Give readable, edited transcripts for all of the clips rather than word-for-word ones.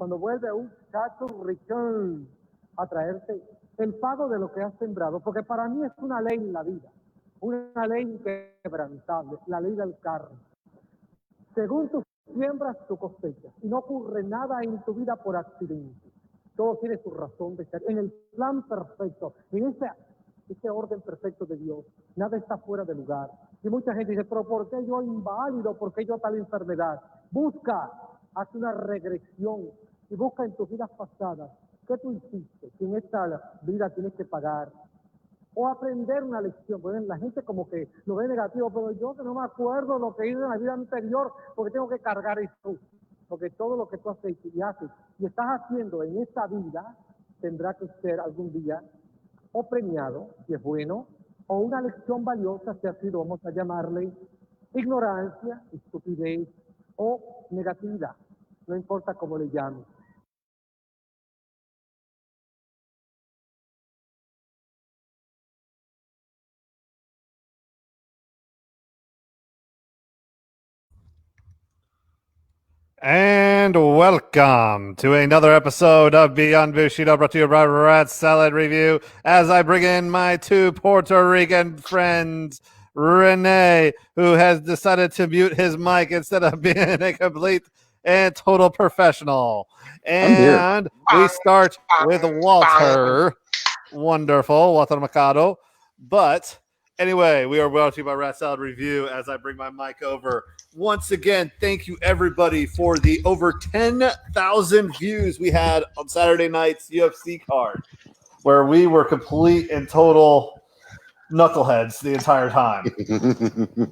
cuando vuelve un chato richón a traerte el pago de lo que has sembrado, porque para mí es una ley en la vida, una ley inquebrantable, la ley del karma. Según tú siembras, tu cosechas, y no ocurre nada en tu vida por accidente. Todo tiene su razón de ser, en el plan perfecto, en ese orden perfecto de Dios. Nada está fuera de lugar. Y mucha gente dice, pero ¿por qué yo inválido? ¿Por qué yo tal enfermedad? Busca, haz una regresión y busca en tus vidas pasadas qué tú hiciste, que en esta vida tienes que pagar. O aprender una lección. Pues la gente como que lo ve negativo, pero yo que no me acuerdo lo que hice en la vida anterior, porque tengo que cargar eso. Porque todo lo que tú has hecho y haces y estás haciendo en esta vida tendrá que ser algún día o premiado, si es bueno, o una lección valiosa, si así lo vamos a llamarle, ignorancia, estupidez o negatividad. No importa cómo le llames. And welcome to another episode of Beyond Bushido, brought to you by Rat Salad Review, as I bring in my two Puerto Rican friends, Rene, who has decided to mute his mic instead of being a complete and total professional. And we start with Walter. Wonderful, Walter Mercado. But anyway, we are brought to you by Rat Salad Review as I bring my mic over. Once again, thank you everybody for the over 10,000 views we had on Saturday night's UFC card, where we were complete and total knuckleheads the entire time,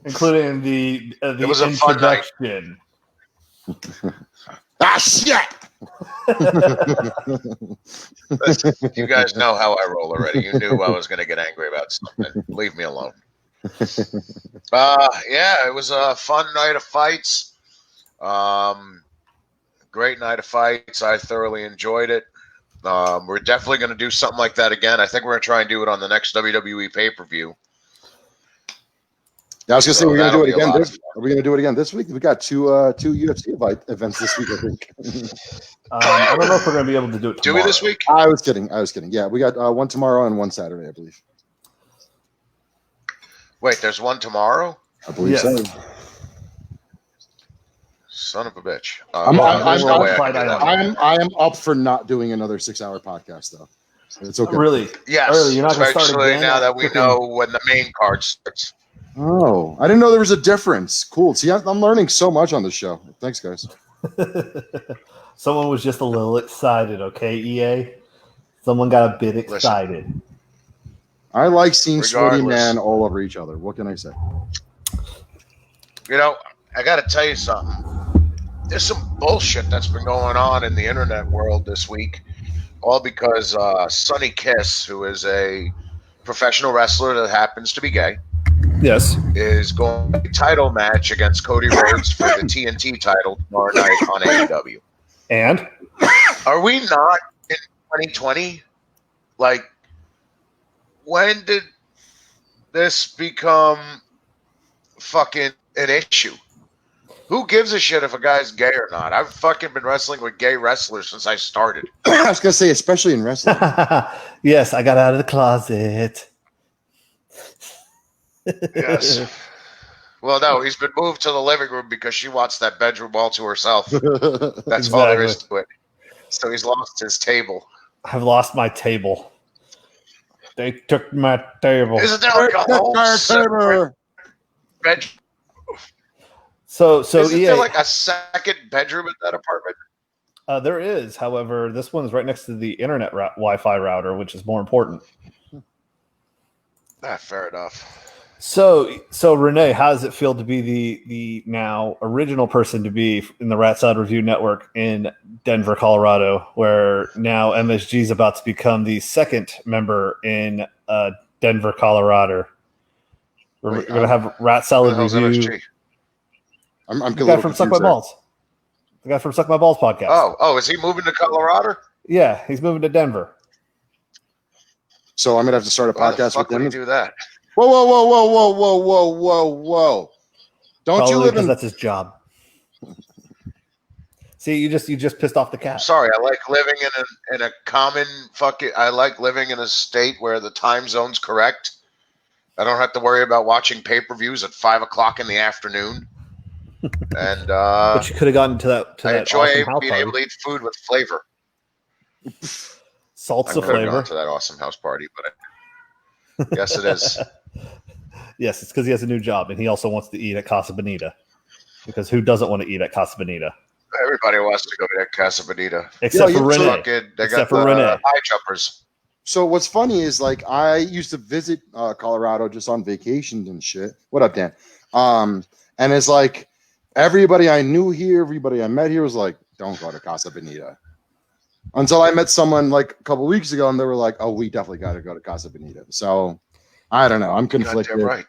including the it was a introduction. Shit! You guys know how I roll already. You knew I was going to get angry about something. Leave me alone. Yeah, it was a fun night of fights. Great night of fights. I thoroughly enjoyed it. We're definitely going to do something like that again. I think we're going to try and do it on the next WWE pay-per-view. I was going to say, we're going to do it again. Are we going to do it again this week? We got two UFC events this week, I think. I don't know if we're going to be able to do it tomorrow. Do we this week? I was kidding. Yeah, we got one tomorrow and one Saturday, I believe. Wait, there's one tomorrow? I believe so. Son of a bitch. I am up for not doing another 6-hour podcast, though. It's okay. Really? Yes. Early, you're not going to start again? Now that we know when the main card starts. Oh, I didn't know there was a difference. Cool. See, I'm learning so much on this show. Thanks, guys. Someone was just a little excited, okay, EA? Someone got a bit excited. Listen, I like seeing sweaty men all over each other. What can I say? You know, I got to tell you something. There's some bullshit that's been going on in the internet world this week, all because Sonny Kiss, who is a professional wrestler that happens to be gay, yes, is going to a title match against Cody Rhodes for the TNT title tomorrow night on AEW. And? Are we not in 2020? Like, when did this become fucking an issue? Who gives a shit if a guy's gay or not? I've fucking been wrestling with gay wrestlers since I started. I was going to say, especially in wrestling. Yes, I got out of the closet. Yes. Well, no, he's been moved to the living room because she wants that bedroom all to herself. That's all there is to it. So he's lost his table. I've lost my table. They took my table. Isn't there like a whole separate bedroom? So isn't there like a second bedroom in that apartment? There is. However, this one's right next to the internet Wi-Fi router, which is more important. Fair enough. So Rene, how does it feel to be the now original person to be in the Rat Salad Review Network in Denver, Colorado, where now MSG is about to become the second member in Denver, Colorado? We're going to have Rat Salad Review. MSG? I'm the guy from Suck My Balls. The guy from Suck My Balls podcast. Oh, is he moving to Colorado? Yeah, he's moving to Denver. So I'm going to have to start a podcast with him. Why do that? Whoa. Don't Probably you live because in... that's his job. See, you just pissed off the cat. Sorry, I like living in a common fucking. I like living in a state where the time zone's correct. I don't have to worry about watching pay-per-views at 5:00 in the afternoon. And but you could have gotten to that. I that enjoy awesome house being party. able to eat food with flavor. Salt's I the could have flavor. gone to that awesome house party, but yes, it is. Yes, it's because he has a new job and he also wants to eat at Casa Bonita. Because who doesn't want to eat at Casa Bonita? Everybody wants to go to that Casa Bonita. Except for Rene. They Except got for the Rene. high jumpers. So what's funny is like I used to visit Colorado just on vacation and shit. What up, Dan? And it's like everybody I knew here, everybody I met here was like, don't go to Casa Bonita. Until I met someone like a couple weeks ago and they were like, oh, we definitely got to go to Casa Bonita. So I don't know. I'm conflicted. Goddamn right.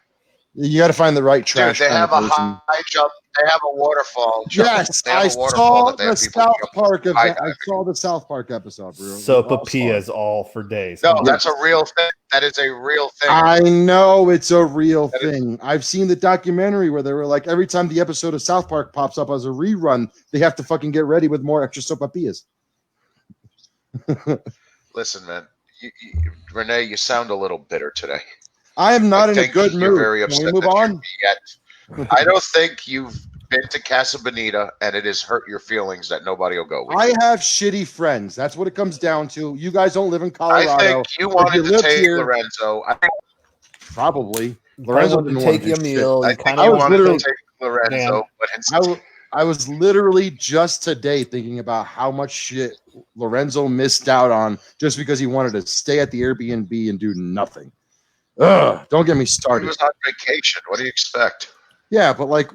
You got to find the right trash. Dude, they have a high jump. They have a waterfall. Yes, I saw the South Park event. I saw the South Park episode, bro. Sopapillas all for days. No, that's a real thing. That is a real thing. I know it's a real thing. I've seen the documentary where they were like, every time the episode of South Park pops up as a rerun, they have to fucking get ready with more extra sopapillas. Listen, man, Renee, you sound a little bitter today. I am not in a good you're mood. Very Can upset we move that on? I don't think you've been to Casa Bonita and it has hurt your feelings that nobody will go with you. I have shitty friends. That's what it comes down to. You guys don't live in Colorado. I think you wanted to take Lorenzo. Probably. Lorenzo didn't take your meal. I think you wanted to take Lorenzo, but instead, I was literally just today thinking about how much shit Lorenzo missed out on just because he wanted to stay at the Airbnb and do nothing. Ugh, don't get me started. He was on vacation. What do you expect? Yeah, but like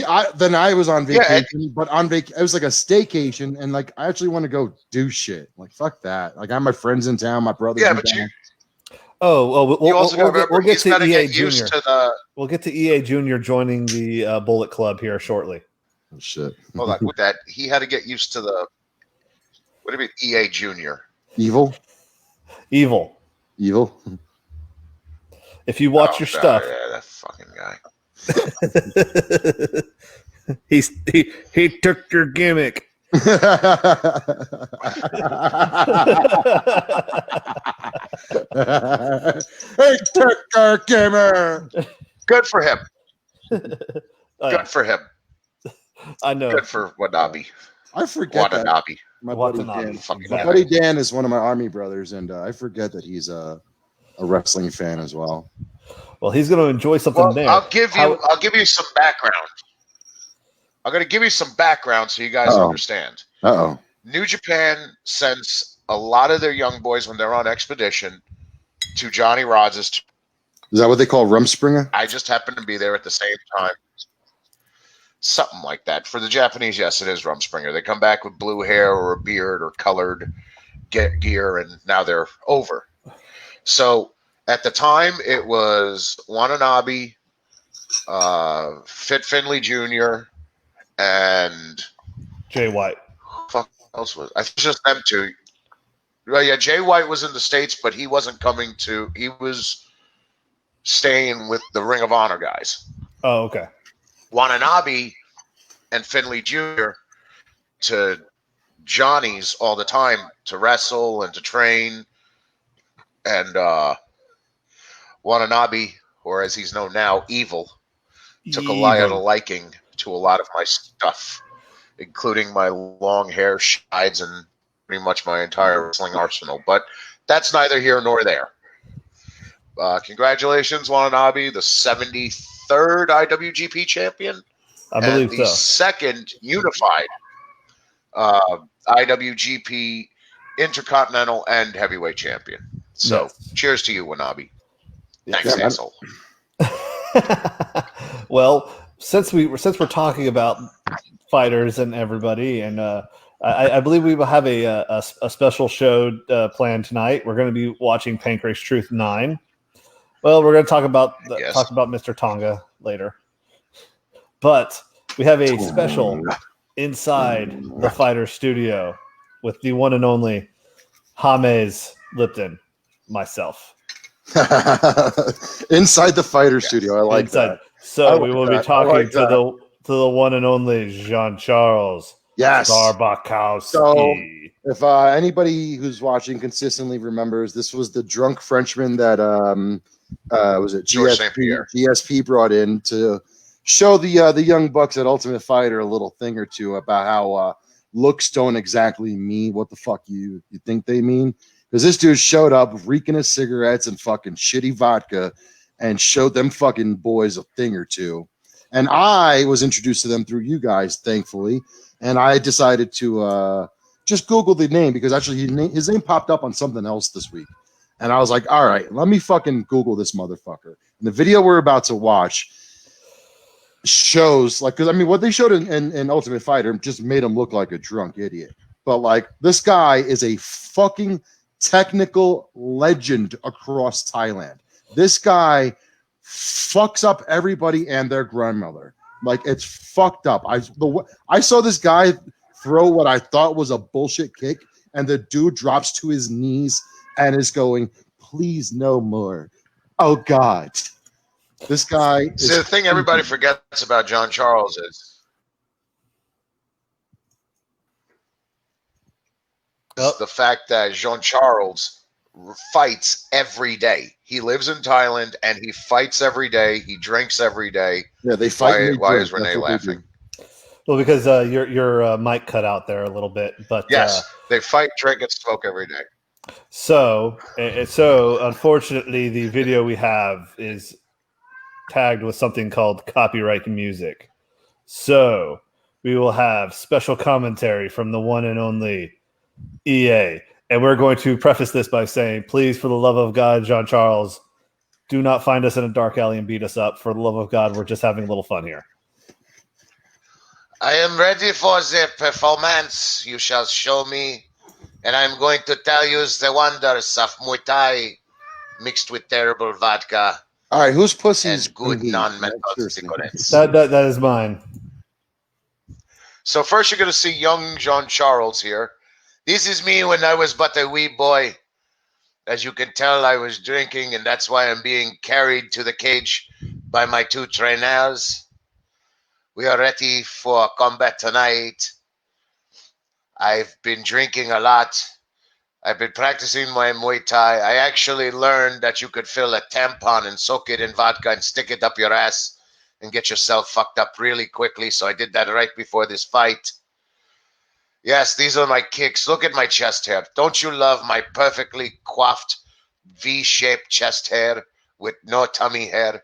I was on vacation, but it was like a staycation, and like I actually want to go do shit. Like fuck that. Like I have my friends in town, my brother. Yeah, but town. We'll get to EA Junior. We'll get to EA Junior joining the Bullet Club here shortly. Oh, shit. Hold on, with that, he had to get used to the. What do you mean, EA Junior? Evil. If you watch your stuff, yeah, that fucking guy. he took your gimmick. Hey, took our gamer. Good for him. Good for him. I know. Good for Watanabe. I forget Watanabe. that. My buddy Dan. Fucking My buddy Dan is one of my army brothers, and I forget that he's a wrestling fan as well. Well, he's going to enjoy something there. I'll give you some background. I'm going to give you some background so you guys understand. New Japan sends a lot of their young boys when they're on expedition to Johnny Rod's. Is that what they call Rumspringer? I just happened to be there at the same time. Something like that. For the Japanese, yes, it is Rumspringer. They come back with blue hair or a beard or colored gear, and now they're over. So at the time, it was Watanabe, Fit Finley Jr., and Jay White. Fuck else was I think just them two. Well, yeah, Jay White was in the States, but he wasn't coming to. He was staying with the Ring of Honor guys. Oh, okay. Watanabe and Finley Jr. to Johnny's all the time to wrestle and to train. And Watanabe, or as he's known now, Evil, took a lot of liking to a lot of my stuff, including my long hair, shides, and pretty much my entire wrestling arsenal. But that's neither here nor there. Congratulations, Watanabe, the 73rd IWGP champion. I believe and the second unified IWGP Intercontinental and Heavyweight champion. So, cheers to you, Watanabe. Thanks, asshole. Well, since we're talking about fighters and everybody, and I believe we will have a special show planned tonight. We're going to be watching Pancrase Truth 9. Well, we're going to talk about Mr. Tonga later, but we have a special inside the fighter studio with the one and only James Lipton, myself. Inside the fighter studio, I like that. So we will be talking to the one and only Jean Charles Yes. Starbakowski. So, if anybody who's watching consistently remembers, this was the drunk Frenchman that was it George St. Pierre. GSP brought in to show the young bucks at Ultimate Fighter a little thing or two about how looks don't exactly mean what the fuck you think they mean. Because this dude showed up reeking of cigarettes and fucking shitty vodka and showed them fucking boys a thing or two. And I was introduced to them through you guys, thankfully. And I decided to just Google the name because actually his name popped up on something else this week. And I was like, all right, let me fucking Google this motherfucker. And the video we're about to watch shows, like, because I mean, what they showed in Ultimate Fighter just made him look like a drunk idiot. But like, this guy is a fucking technical legend across Thailand. This guy fucks up everybody and their grandmother. Like, it's fucked up. I saw this guy throw what I thought was a bullshit kick, and the dude drops to his knees and is going, please no more. Oh God. This guy See, the thing everybody forgets about John Charles is the fact that Jean Charles fights every day. He lives in Thailand and he fights every day. He drinks every day. Yeah, they fight. Why is Renee laughing? Well, because your mic cut out there a little bit. But yes, they fight, drink, and smoke every day. So unfortunately, the video we have is tagged with something called copyright music. So we will have special commentary from the one and only EA. And we're going to preface this by saying, please, for the love of God, John Charles, do not find us in a dark alley and beat us up. For the love of God, we're just having a little fun here. I am ready for the performance you shall show me, and I'm going to tell you the wonders of Muay Thai mixed with terrible vodka. All right, whose pussy is good non-mental cigarettes? That is mine. So first you're going to see young Jean Charles here. This is me when I was but a wee boy. As you can tell, I was drinking, and that's why I'm being carried to the cage by my two trainers. We are ready for combat tonight. I've been drinking a lot. I've been practicing my Muay Thai. I actually learned that you could fill a tampon and soak it in vodka and stick it up your ass and get yourself fucked up really quickly. So I did that right before this fight. Yes, these are my kicks. Look at my chest hair. Don't you love my perfectly coiffed V-shaped chest hair with no tummy hair?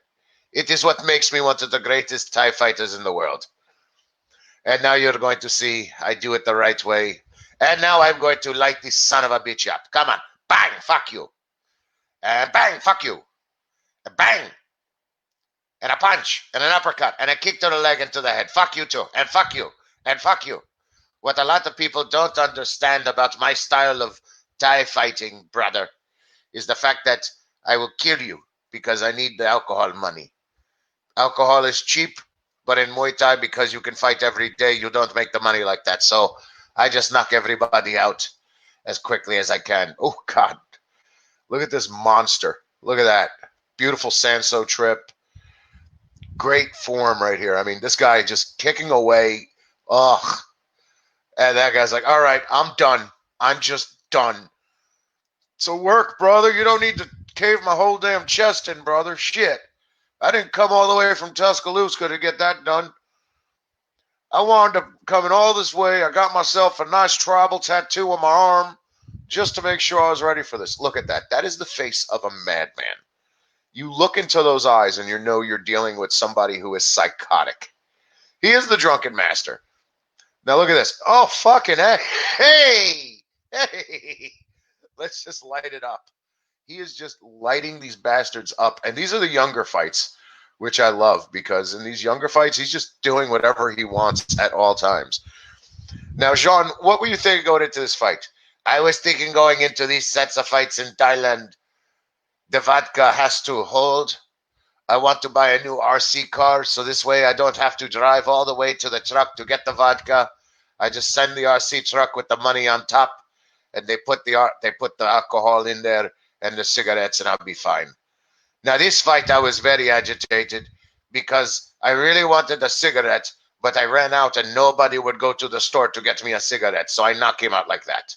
It is what makes me one of the greatest Thai fighters in the world. And now you're going to see I do it the right way. And now I'm going to light this son of a bitch up. Come on. Bang, fuck you. And bang, fuck you. And bang. And a punch. And an uppercut. And a kick to the leg and to the head. Fuck you too. And fuck you. And fuck you. What a lot of people don't understand about my style of Thai fighting, brother, is the fact that I will kill you because I need the alcohol money. Alcohol is cheap, but in Muay Thai, because you can fight every day, you don't make the money like that. So I just knock everybody out as quickly as I can. Oh, God. Look at this monster. Look at that. Beautiful Sanso trip. Great form right here. I mean, this guy just kicking away. Ugh. And that guy's like, all right, I'm done. I'm just done. So work, brother. You don't need to cave my whole damn chest in, brother. Shit. I didn't come all the way from Tuscaloosa to get that done. I wound up coming all this way. I got myself a nice tribal tattoo on my arm just to make sure I was ready for this. Look at that. That is the face of a madman. You look into those eyes and you know you're dealing with somebody who is psychotic. He is the drunken master. Now look at this. Oh, fucking hey. Hey. Hey. Let's just light it up. He is just lighting these bastards up. And these are the younger fights, which I love, because in these younger fights, he's just doing whatever he wants at all times. Now, Jean, what were you thinking going into this fight? I was thinking going into these sets of fights in Thailand, the vodka has to hold. I want to buy a new RC car, so this way I don't have to drive all the way to the truck to get the vodka. I just send the RC truck with the money on top, and they put the alcohol in there and the cigarettes, and I'll be fine. Now, this fight, I was very agitated because I really wanted a cigarette, but I ran out and nobody would go to the store to get me a cigarette, so I knock him out like that.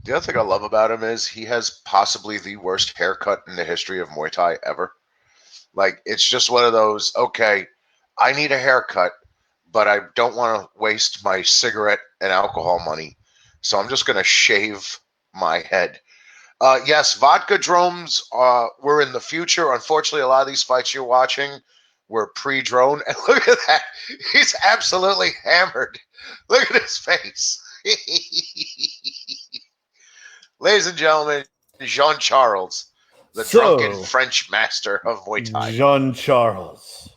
The other thing I love about him is he has possibly the worst haircut in the history of Muay Thai ever. Like, it's just one of those, okay, I need a haircut, but I don't want to waste my cigarette and alcohol money, so I'm just going to shave my head. Yes, vodka drones were in the future. Unfortunately, a lot of these fights you're watching were pre-drone. And look at that. He's absolutely hammered. Look at his face. Ladies and gentlemen, Jean-Charles, the drunken French master of Muay Thai. Jean-Charles.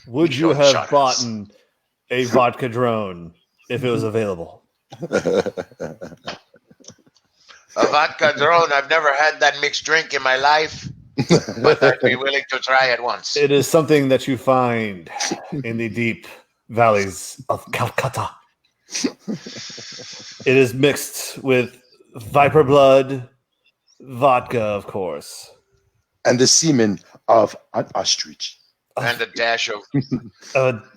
Would you have bought a vodka drone if it was available? A vodka drone. I've never had that mixed drink in my life, but I'd be willing to try it once. It is something that you find in the deep valleys of Calcutta. It is mixed with viper blood, vodka, of course, and the semen of an ostrich, and a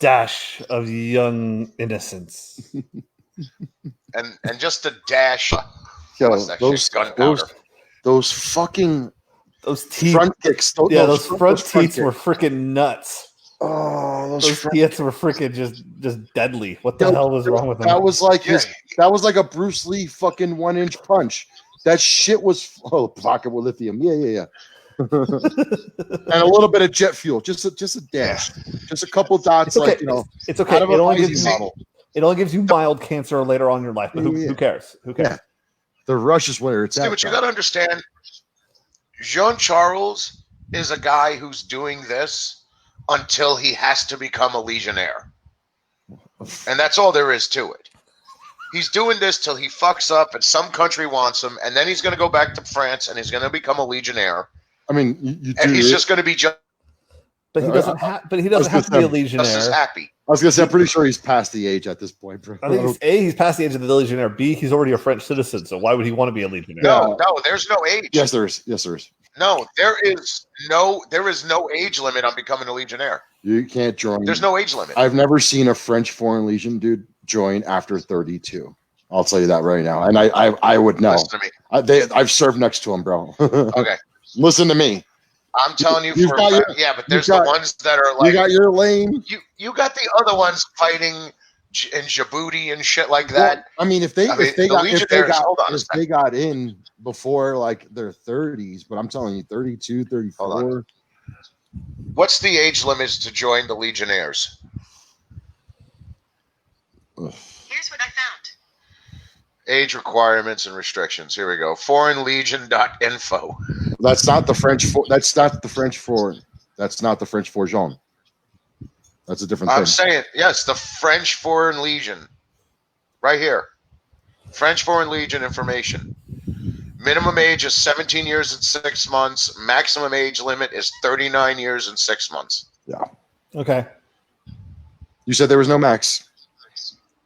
dash of young innocence, and just a dash. Yo, those fucking teeth, front kicks. Those front teeth were freaking nuts. Oh, those teeth were freaking just deadly. What the hell was wrong with them? That was like a Bruce Lee fucking 1-inch punch. That shit was vodka with lithium. Yeah. And a little bit of jet fuel, just a dash, just a couple dots. It's okay. It's okay. It only gives you mild cancer later on in your life. But who cares? Who cares? Yeah. The rush is where it's at. But you got to understand, Jean-Charles is a guy who's doing this until he has to become a legionnaire. And that's all there is to it. He's doing this till he fucks up and some country wants him, and then he's going to go back to France and he's going to become a legionnaire. I mean, he's just going to be just. But he doesn't have. But he doesn't have to be a legionnaire. Just as happy. I was gonna say, I'm pretty sure he's past the age at this point, bro. I think he's past the age of the legionnaire. B, he's already a French citizen, so why would he want to be a legionnaire? No, there's no age. Yes, there is. No, there is no age limit on becoming a legionnaire. You can't join. There's no age limit. I've never seen a French Foreign Legion dude join after 32. I'll tell you that right now, and I would know. Listen to me. I've served next to him, bro. Okay. Listen to me. I'm telling you, but there's the ones that are like you got your lane. You got the other ones fighting in Djibouti and shit like that. Well, I mean, if they got in before like their 30s, but I'm telling you, 32, 34. What's the age limits to join the Legionnaires? Here's what I found. Age requirements and restrictions. Here we go. Foreignlegion.info. That's not the French. That's not the French for. That's not the French for Jean. That's a different thing. I'm saying yes. The French Foreign Legion, right here. French Foreign Legion information. Minimum age is 17 years and 6 months. Maximum age limit is 39 years and 6 months. Yeah. Okay. You said there was no max.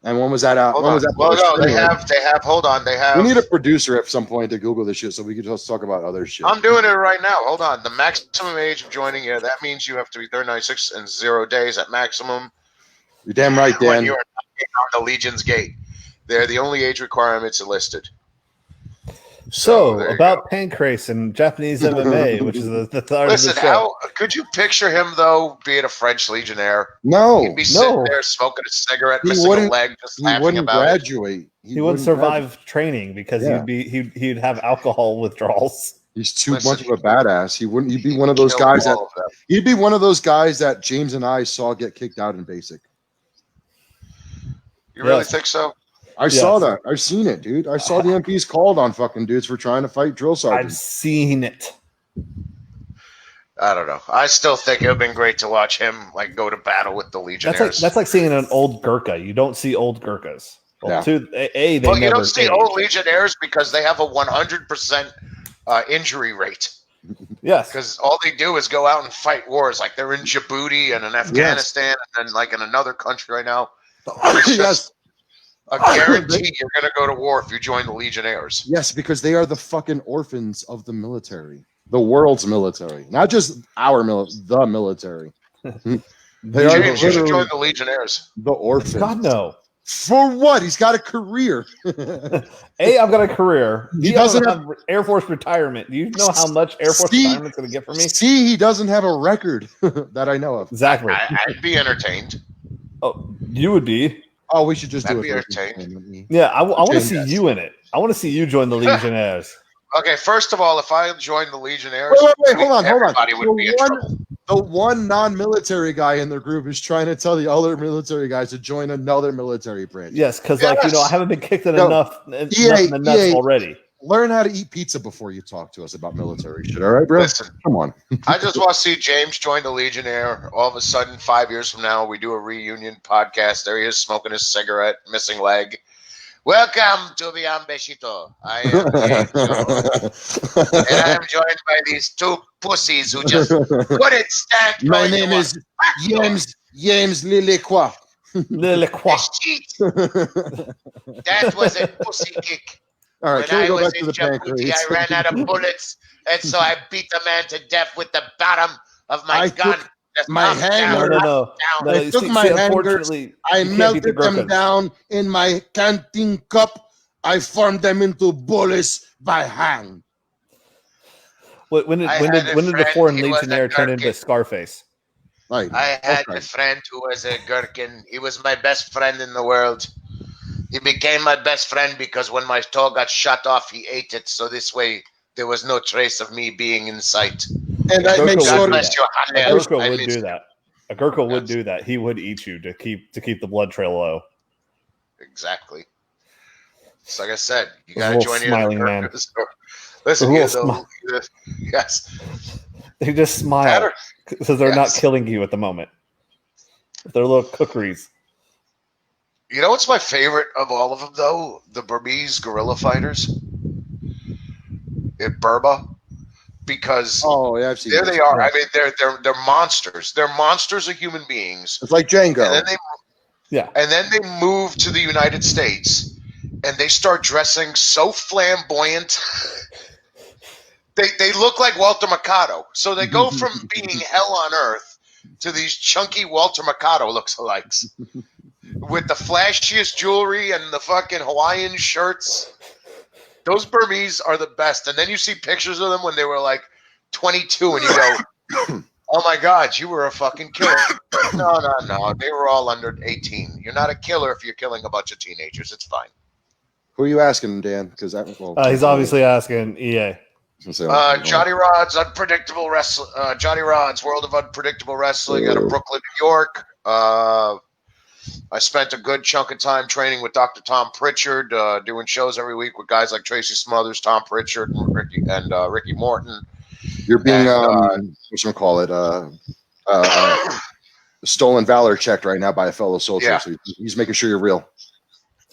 And when was that out? Hold on. Well, no, they have. Hold on. They have. We need a producer at some point to Google this shit so we can just talk about other shit. I'm doing it right now. Hold on. The maximum age of joining here. That means you have to be 39, 6, and 0 days at maximum. You're damn right, Dan. When you're on the Legion's gate, they're the only age requirements listed. So about Pancrase and Japanese MMA, which is the third. Listen, how could you picture him though being a French legionnaire? No, he'd be sitting there smoking a cigarette, missing a leg, just laughing about graduate. it. He wouldn't survive training because he'd have alcohol withdrawals. He's too much of a badass. He'd be one of those guys he'd be one of those guys that James and I saw get kicked out in basic. You really think so? I saw that. I've seen it, dude. I saw the MPs called on fucking dudes for trying to fight drill sergeants. I've seen it. I don't know. I still think it would have been great to watch him like go to battle with the Legionnaires. That's like seeing an old Gurkha. You don't see old Gurkhas. Well, you don't see old Legionnaires because they have a 100% injury rate. Yes. Because all they do is go out and fight wars. Like they're in Djibouti and in Afghanistan and then like in another country right now. Yes. I guarantee you're going to go to war if you join the Legionnaires. Yes, because they are the fucking orphans of the military. The world's military, not just our the military. They are James, you should literally join the Legionnaires. the orphans. God no. For what? He's got a career. A, I've got a career. He B, doesn't have Air Force retirement. Do you know how much Air Force retirement's going to get for me? See, he doesn't have a record that I know of. Exactly. I'd be entertained. Oh, you would be. Oh, we should just I'd do be it. entertained. Yeah, I want to see Yes. you in it. I want to see you join the Legionnaires. Okay, first of all, if I joined the Legionnaires, Wait, hold on. everybody would be in trouble. The one non-military guy in the group is trying to tell the other military guys to join another military branch. Yes, because Yes. I haven't been kicked in No, enough in the nuts already. Learn how to eat pizza before you talk to us about military shit. All right, bro? Listen, Come on. I just want to see James join the Legionnaire. All of a sudden, 5 years from now, we do a reunion podcast. There he is smoking his cigarette, missing leg. Welcome to Beyond Bushido. I am James, and I am joined by these two pussies who just couldn't stand. My going name to is work. James Lilliqua. That was a pussy kick. All right, When can we I go was back to in the Djibouti, Pancrase? I ran out of bullets, and so I beat a man to death with the bottom of my I gun. took Just my knocked down, hanger- knocked No. down. I took my hangers, unfortunately, I you can't beat melted the them Gurkhas. down in my canteen cup. I formed them into bullets by hand. When did I had a the friend, foreign he was a Legionnaire turn Gurkhan. into Scarface? Right. I had Okay. a friend who was a gherkin. He was my best friend in the world. He became my best friend because when my toe got shot off, he ate it. So this way, there was no trace of me being in sight. And I Gurkha make would God sure do bless that. you, A Hanel. Gurkha I would miss do you. that. A Gurkha would Yes. do that. He would eat you to keep the blood trail low. Exactly. So like I said, you Those got to little join in. smiling man. Listen, Those you little yes. They just smile Better. because they're not Yes. killing you at the moment. They're little cookeries. You know what's my favorite of all of them, though? The Burmese guerrilla fighters in Burma. Because Oh, yeah, I've seen there this. they are. Yeah. I mean, they're monsters. They're monsters of human beings. It's like Django. And then they move to the United States, and they start dressing so flamboyant. They look like Walter Mercado. So they go from being hell on earth to these chunky Walter Mercado looks-alikes with the flashiest jewelry and the fucking Hawaiian shirts. Those Burmese are the best. And then you see pictures of them when they were like 22, and you go, oh my God, you were a fucking killer. No. They were all under 18. You're not a killer if you're killing a bunch of teenagers. It's fine. Who are you asking, Dan? Because He's obviously asking EA. Johnny Rod's Unpredictable Wrestling. Johnny Rod's World of Unpredictable Wrestling out of Brooklyn, New York. I spent a good chunk of time training with Dr. Tom Pritchard, doing shows every week with guys like Tracy Smothers, Tom Pritchard, and Ricky Morton. You're being, what's going to call it, stolen valor checked right now by a fellow soldier. Yeah. So he's making sure you're real.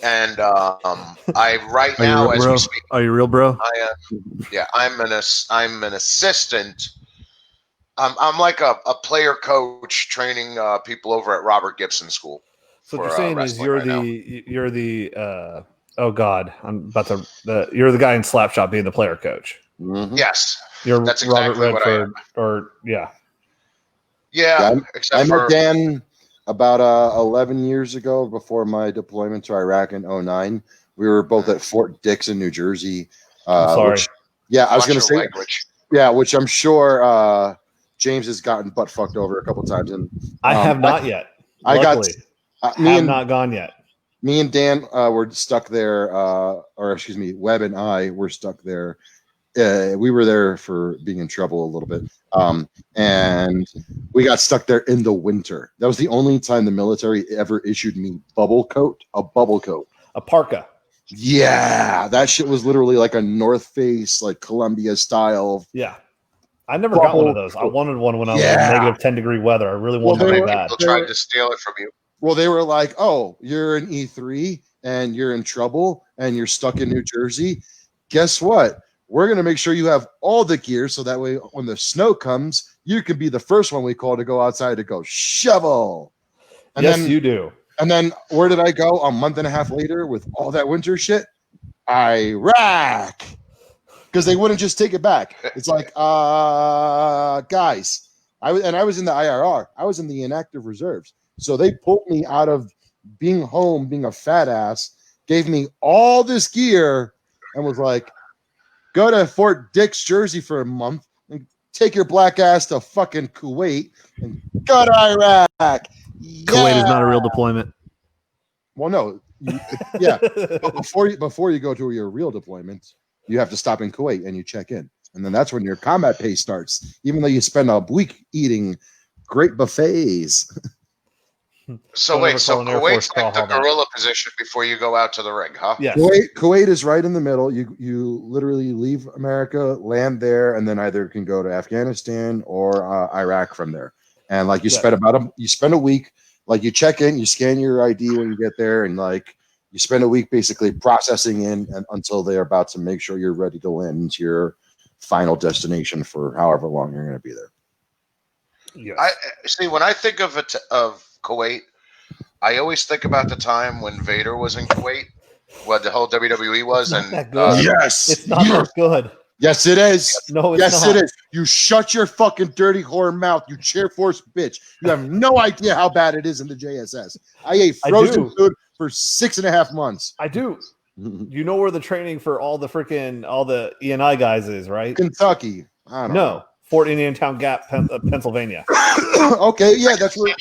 And I right now, as we speak, Are you real, bro? I'm an assistant. I'm like a player coach training people over at Robert Gibson School. So what for, you're saying is wrestling you're the oh God, I'm about to you're the guy in Slapshot being the player coach. Mm-hmm. Yes, You're that's Robert exactly what I Redford, am. or yeah. Yeah, I except met for Dan about 11 years ago before my deployment to Iraq in 2009. We were both at Fort Dix in New Jersey. I'm sorry. I was watch going to your say, language. yeah, which I'm sure James has gotten butt fucked over a couple times. And I have not yet. I got Luckily, me have not gone yet. Me and Dan were stuck there, or excuse me, Webb and I were stuck there. We were there for being in trouble a little bit, and we got stuck there in the winter. That was the only time the military ever issued me a bubble coat. A parka. Yeah, that shit was literally like a North Face, like Columbia style. Yeah. I never got one of those. I wanted one when I was in negative 10-degree weather. I really wanted How one many bad. people tried to steal it from you? Well, they were like, "Oh, you're an E3 and you're in trouble and you're stuck in New Jersey. Guess what? We're going to make sure you have all the gear so that way when the snow comes, you can be the first one we call to go outside to go shovel." And Yes, then, you do. And then where did I go a month and a half later with all that winter shit? Iraq. because they wouldn't just take it back. It's like, guys, I was in the IRR. I was in the inactive reserves. So they pulled me out of being home, being a fat ass, gave me all this gear, and was like, go to Fort Dix, Jersey for a month and take your black ass to fucking Kuwait and go to Iraq. Kuwait is not a real deployment. Well, no, yeah. But before you go to your real deployment, you have to stop in Kuwait and you check in, and then that's when your combat pay starts. Even though you spend a week eating great buffets. So wait, so Kuwait's like the gorilla position before you go out to the ring, huh? Yes. Kuwait is right in the middle. You literally leave America, land there, and then either can go to Afghanistan or Iraq from there. And like you spend a week. Like you check in, you scan your ID when you get there, and like you spend a week basically processing in until they're about to make sure you're ready to land into your final destination for however long you're going to be there. Yes. I see. When I think of Kuwait, I always think about the time when Vader was in Kuwait, what the whole WWE was, it's not and that good. Yes, it's not that good. Yes, it is. No, it's yes, not. It is. You shut your fucking dirty whore mouth, you chair force bitch. You have no idea how bad it is in the JSS. I ate frozen food for 6.5 months. I do. You know where the training for all the ENI guys is, right? Kentucky. I don't know. Fort Indiantown Gap, Pennsylvania. Okay, yeah, that's where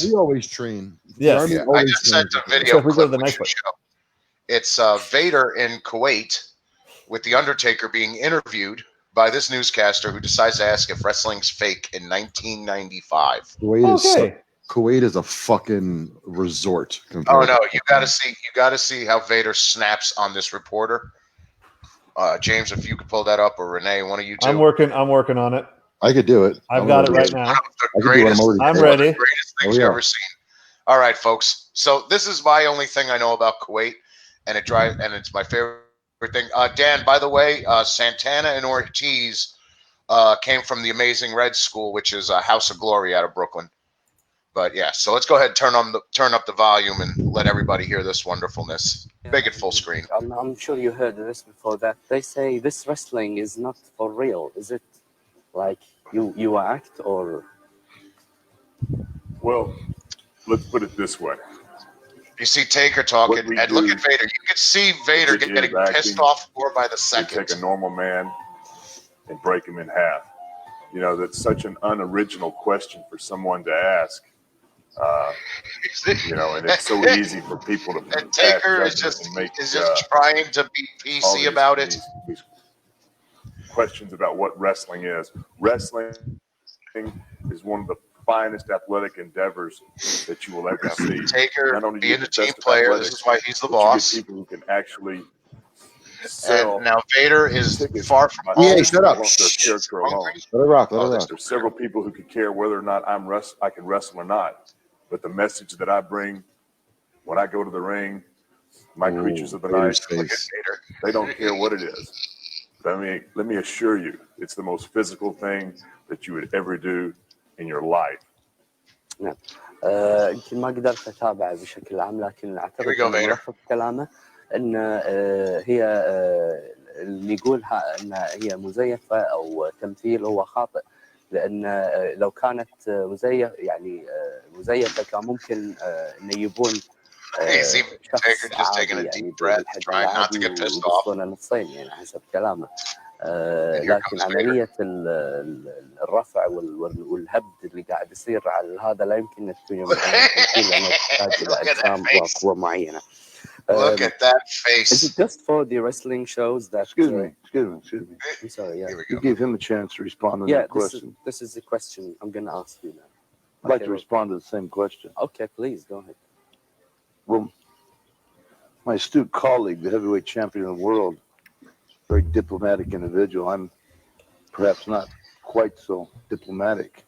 we always train. Yes. Yeah, I just sent a video clip we should show. It's Vader in Kuwait with The Undertaker being interviewed by this newscaster who decides to ask if wrestling's fake in 1995. Kuwait is a fucking resort. Oh no, you got to see how Vader snaps on this reporter. James, if you could pull that up, or Renee, one of you two. I'm working on it. I could do it. I've got it right now. I'm ready. The greatest things you've ever seen. All right, folks. So this is my only thing I know about Kuwait, and it's my favorite thing. Dan, by the way, Santana and Ortiz came from the Amazing Red School, which is a House of Glory out of Brooklyn. But yeah, so let's go ahead and turn up the volume and let everybody hear this wonderfulness. Make it full screen. I'm sure you heard this before, that they say this wrestling is not for real. Is it like you act, or? Well, let's put it this way. You see Taker talking, and look at Vader. You can see Vader getting pissed off more by the second. Take a normal man and break him in half. You know, that's such an unoriginal question for someone to ask. You know, and it's so easy for people to. And Taker is just trying to be PC about it. These questions about what wrestling is. Wrestling is one of the finest athletic endeavors that you will ever see. Taker, being a team player, this is why he's the boss. People who can actually sell. And now Vader is far from home. Yeah, shut up. Their character alone. Let it rock. Let it rock. There's several people who could care whether or not I can wrestle or not. But the message that I bring when I go to the ring, my creatures of the night, they don't care what it is. Let me assure you, it's the most physical thing that you would ever do in your life. نعم. يمكن ما قدرت أتابع بشكل عام، لكن أعتقد أن كلامه أن هي اللي يقولها أن هي مزيفة أو تمثيل هو خاطئ، لأن لو كانت مزيفة كان ممكن أن يجيبون Taker just taking a deep breath, trying not to get pissed off. نصين يعني حسب كلامه. لكن عملية الرفع والهبد اللي قاعد يصير على هذا لا يمكن أن تكون لأنه تحتاج إلى أجسام وقوة معينة. Look at that face. Is it just for the wrestling shows that? Excuse me. I'm sorry. Yeah. You gave him a chance to respond to that question. This is the question I'm going to ask you now. I'd like to respond to the same question. Okay, please go ahead. Well, my astute colleague, the heavyweight champion of the world, very diplomatic individual. I'm perhaps not quite so diplomatic.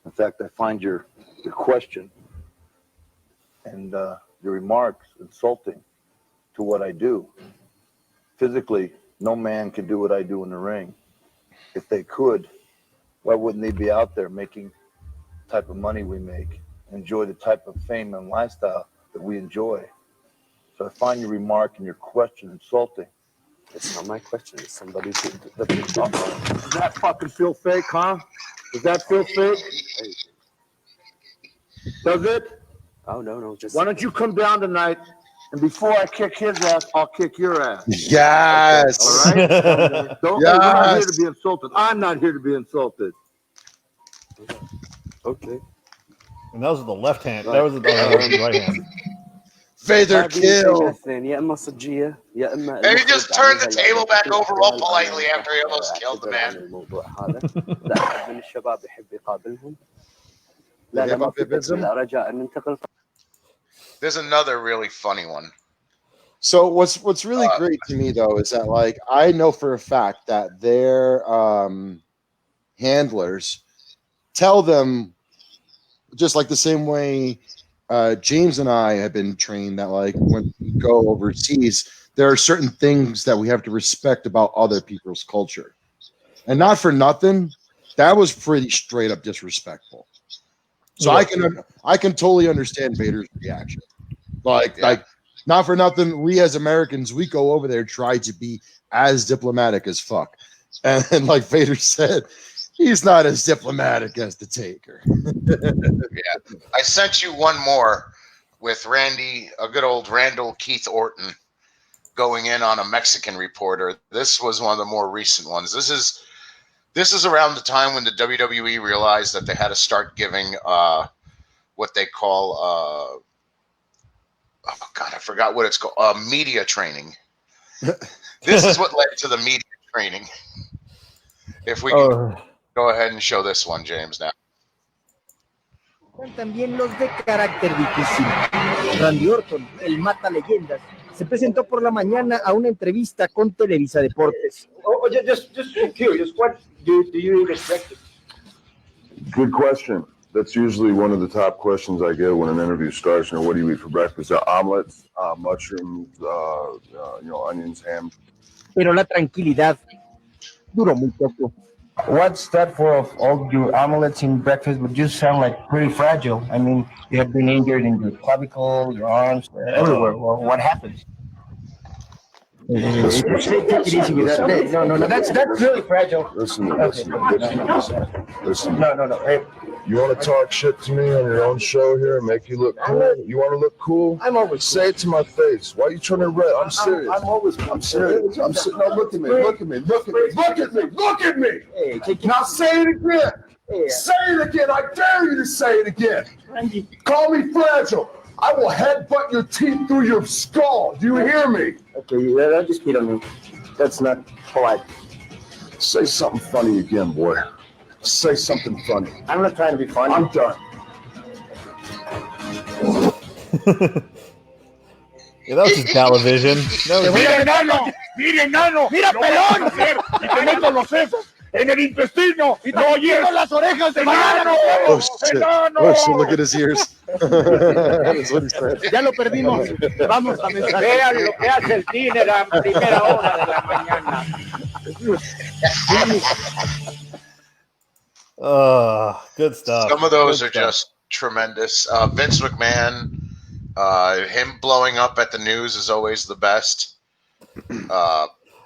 In fact, I find your question and your remarks insulting to what I do. Physically, no man can do what I do in the ring. If they could, why wouldn't they be out there making the type of money we make, enjoy the type of fame and lifestyle that we enjoy? So I find your remark and your question insulting. It's not my question. It's somebody who... Does that fucking feel fake, huh? Does that feel fake? Does it? Oh, no, just... Why don't you come down tonight, and before I kick his ass, I'll kick your ass. Yes. All right? Don't, Yes. Hey, we're not here to be insulted. I'm not here to be insulted. Okay. And that was the left hand. That was the right hand. Vader kill. And he just turned the table back over all politely after he almost killed the man. There's another really funny one. So what's really great to me though is that like I know for a fact that their handlers tell them just like the same way James and I have been trained that like when we go overseas, there are certain things that we have to respect about other people's culture. And not for nothing, that was pretty straight up disrespectful. So I can totally understand Vader's reaction. Like not for nothing, we as Americans, we go over there try to be as diplomatic as fuck. And like Vader said, he's not as diplomatic as the Taker. Yeah. I sent you one more with Randy, a good old Randall Keith Orton going in on a Mexican reporter. This was one of the more recent ones. This is around the time when the WWE realized that they had to start giving what they call oh God, I forgot what it's called. Media training. This is what led to the media training. If we can go ahead and show this one, James, now. También los de carácter difícil. Randy Orton, el mata leyendas, se presentó por la mañana a una entrevista con Televisa Deportes. Just curious, what do you expect? Good question. That's usually one of the top questions I get when an interview starts. You know, what do you eat for breakfast? Omelets, mushrooms, onions, ham. Pero la tranquilidad duró muy poco. What's that for of all your omelets in breakfast would just sound like pretty fragile. I mean, you have been injured in your clavicle, your arms, everywhere. Well, what happened? Take it easy with that. No, that's really fragile. Listen. No. Hey, you want to talk shit to me on your own show here and make you look cool? You want to look cool? I'm always say it to my face. Why are you trying to red? I'm serious. I'm serious. I'm serious. No, look at me. Look at me. Hey, now say it again. Hey. Say it again. I dare you to say it again. Randy. Call me fragile. I will headbutt your teeth through your skull. Do you hear me? Okay, that just beat on me. That's not polite. Say something funny again, boy. Say something funny. I'm not trying to be funny. I'm done. Yeah, that was just television. ¡Mira, enano! ¡Mira, pelón! ¡Y te meto los sesos en el intestino! ¡No oyes las orejas de enano! Oh shit! Oh shit! Look at his ears. That's what he said. Ya lo perdimos. Vamos a mensaje. Vean lo que hace el Tiner a primera hora de la mañana. Good stuff. Some of those are just tremendous. Vince McMahon, him blowing up at the news is always the best.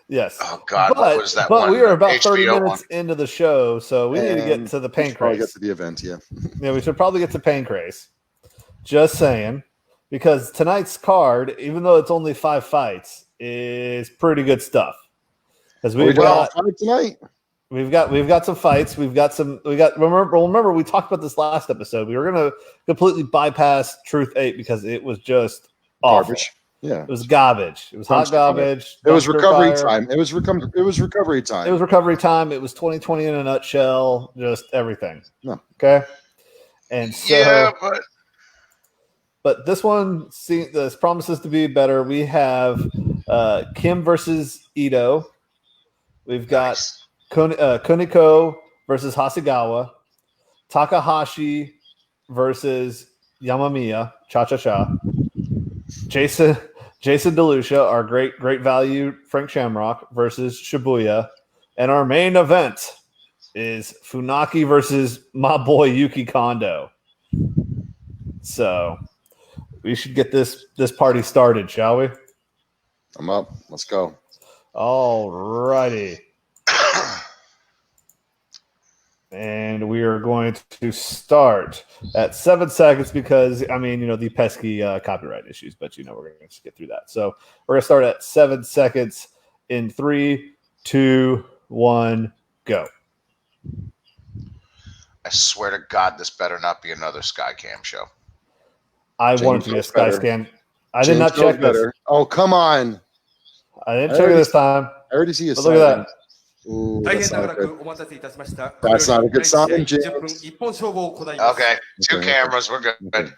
Yes. Oh God, what was that but one? we are about 30 HBO minutes into the show, so we need to get to the Pancrase. Probably get to the event, yeah. Yeah, we should probably get to Pancrase. Just saying, because tonight's card, even though it's only 5 fights, is pretty good stuff. Because we've got tonight. We've got some fights. Remember we talked about this last episode. We were gonna completely bypass Truth 8 because it was just awful. Garbage. Yeah, it was garbage. It was hot garbage. It was recovery time. It was recovery time. It was recovery time. It was 2020 in a nutshell. Just everything. No. Okay. And so, yeah, but this one, this promises to be better. We have Kim versus Ito. We've got Kuniko versus Hasegawa, Takahashi versus Yamamiya, Cha-Cha-Cha, Jason DeLucia, our great value Frank Shamrock versus Shibuya, and our main event is Funaki versus my boy Yuki Kondo. So we should get this party started, shall we? I'm up. Let's go. All righty. And we are going to start at 7 seconds because, I mean, the pesky copyright issues, but, we're going to just get through that. So we're going to start at 7 seconds in 3, 2, 1, go. I swear to God, this better not be another Skycam show. I want it to be a Skyscan. I did not check this. Oh, come on. I didn't check it this time. I already see a Look at that. Ooh, that's not good. That's not a good sign, James. Okay, two cameras, we're good. Okay.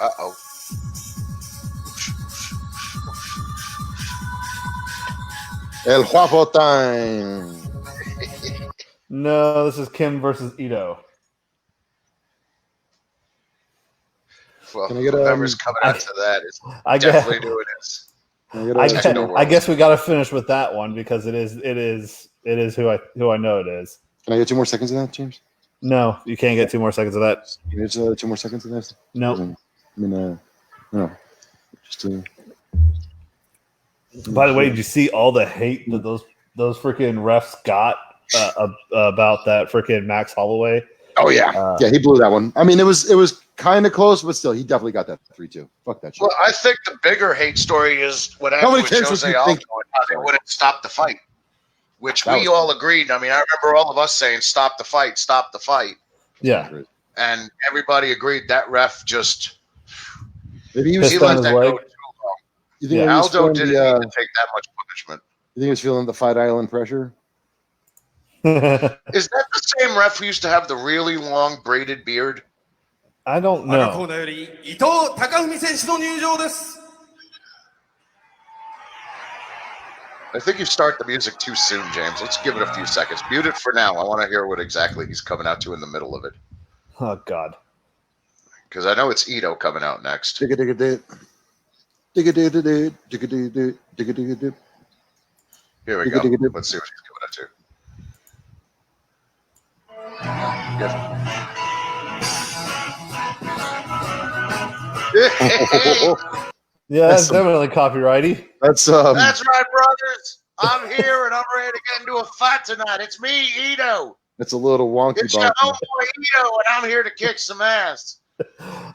Uh-oh. El Guapo time. No, this is Kim versus Ito. Well, whoever's coming out to that is definitely doing this. I guess we got to finish with that one because it is who I know it is. Can I get 2 more seconds of that, James? No, you can't get 2 more seconds of that. Can you get 2 more seconds of this? No. No. By the way, did you see all the hate that those freaking refs got about that freaking Max Holloway? Oh yeah, he blew that one. I mean, it was kind of close, but still, he definitely got that 3-2. Fuck that shit. Well, I think the bigger hate story is what happened with Jose Aldo and how they wouldn't stop the fight, which we all agreed. I mean, I remember all of us saying, "Stop the fight, stop the fight." Yeah, and everybody agreed. That ref just maybe he let that go too long. You think Aldo didn't need to take that much punishment. You think he was feeling the Fight Island pressure? Is that the same ref who used to have the really long braided beard? I don't know. I think you start the music too soon, James. Let's give it a few seconds. Mute it for now. I want to hear what exactly he's coming out to in the middle of it. Oh, God. Because I know it's Ito coming out next. Here we go. Let's See what he's coming out to. Yeah, that's definitely copyrighty. That's right, brothers. I'm here and I'm ready to get into a fight tonight. It's me, Ito. It's a little wonky. It's your homeboy Ito, and I'm here to kick some ass.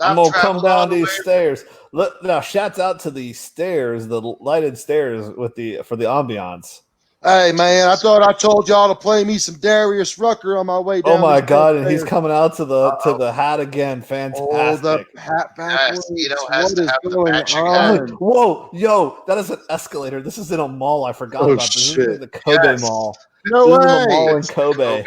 I'm gonna come down these stairs. Look now, shouts out to the stairs, the lighted stairs for the ambiance. Hey man, I thought I told y'all to play me some Darius Rucker on my way down. Oh my God, and he's coming out to the hat again. Fantastic. Hold up, hat backwards. Yes, has to have the matching hat. Whoa, yo, that is an escalator. This is in a mall. I forgot about this. Shit. This is the Kobe Mall. No this way. is a mall in Kobe.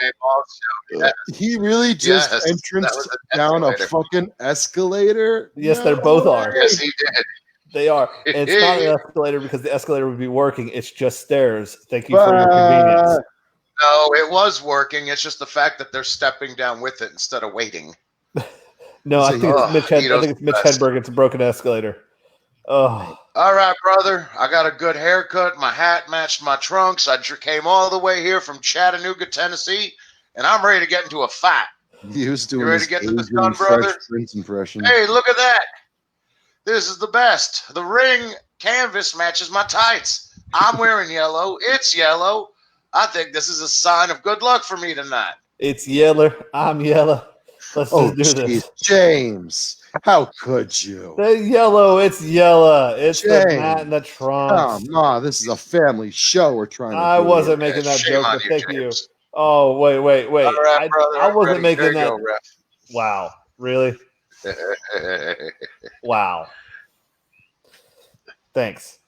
He really just entranced down a fucking escalator? Yes, they both are. Yes, he did. They are. And it's not an escalator because the escalator would be working. It's just stairs. Thank you for your convenience. No, it was working. It's just the fact that they're stepping down with it instead of waiting. No, I think it's Mitch Hedberg. It's a broken escalator. Oh. All right, brother. I got a good haircut. My hat matched my trunks. I came all the way here from Chattanooga, Tennessee, and I'm ready to get into a fight. He was doing you ready to get to this gun, brother? Impression. Hey, look at that. This is the best. The ring canvas matches my tights. I'm wearing yellow. It's yellow. I think this is a sign of good luck for me tonight. It's yellow. I'm yellow. Let's just do this. James, how could you? The yellow. It's yellow. It's James, the mat and the trunks. Come on, this is a family show. We're trying to. I wasn't making that joke, but thank you. Oh, wait. Right, brother, I wasn't making that. Go, ref. Wow. Really? Wow. Thanks.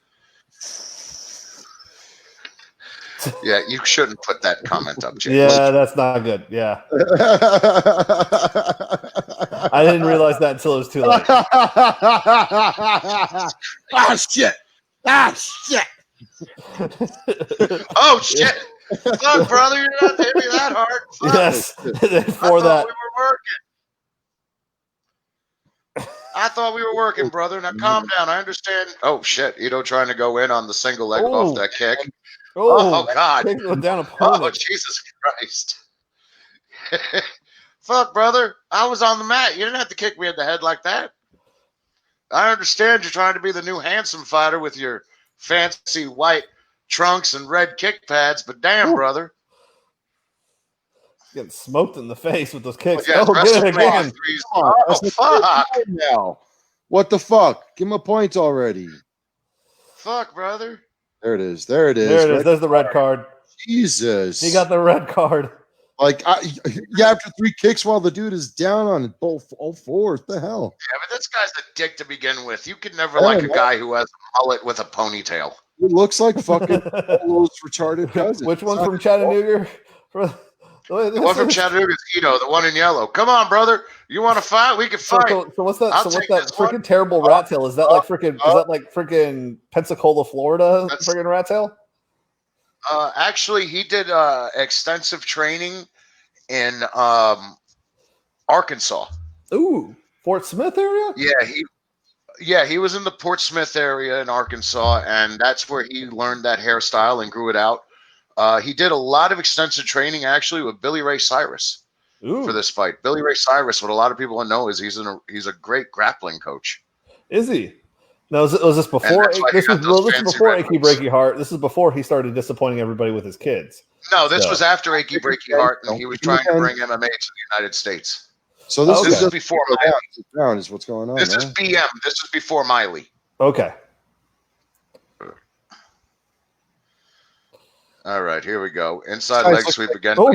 Yeah, you shouldn't put that comment up, James. Yeah, that's not good. Yeah. I didn't realize that until it was too late. Ah, shit. Oh, shit. Look, brother, you're not hitting me that hard. Fuck. Yes. For that. I thought we were working, brother. Now calm down. I understand. Oh, shit. Ito trying to go in on the single leg off that kick. Oh, God. Down Oh, Jesus Christ. Fuck, brother. I was on the mat. You didn't have to kick me in the head like that. I understand you're trying to be the new handsome fighter with your fancy white trunks and red kick pads, but damn, brother. Getting smoked in the face with those kicks. Yes, oh, good again. Fuck. Now. What the fuck? Give him a point already. Fuck, brother. There it is. There it is. There it is. There's the red card. Jesus. He got the red card. Like, after 3 kicks while the dude is down on all 4. What the hell? Yeah, but this guy's a dick to begin with. You could never like a guy who has a mullet with a ponytail. He looks like fucking all those retarded cousins. Which one from Chattanooga? The one from Chattanooga is Ito, the one in yellow. Come on, brother. You want to fight? We can fight. So what's that? So what's that freaking terrible rat tail? Is that like freaking? Is that like freaking Pensacola, Florida? Freaking rat tail? Actually, he did extensive training in Arkansas. Ooh, Fort Smith area? Yeah, he was in the Fort Smith area in Arkansas, and that's where he learned that hairstyle and grew it out. He did a lot of extensive training actually with Billy Ray Cyrus for this fight. Billy Ray Cyrus, what a lot of people don't know is he's a great grappling coach. Is he? No, was this before? This was before Achy Breaky Heart. This is before he started disappointing everybody with his kids. No, this was after Achy Breaky Heart, and he was trying to bring MMA to the United States. So this is before Miley. Is what's going on. This is BM. This is before Miley. Okay. All right, here we go. Inside leg sweep again. All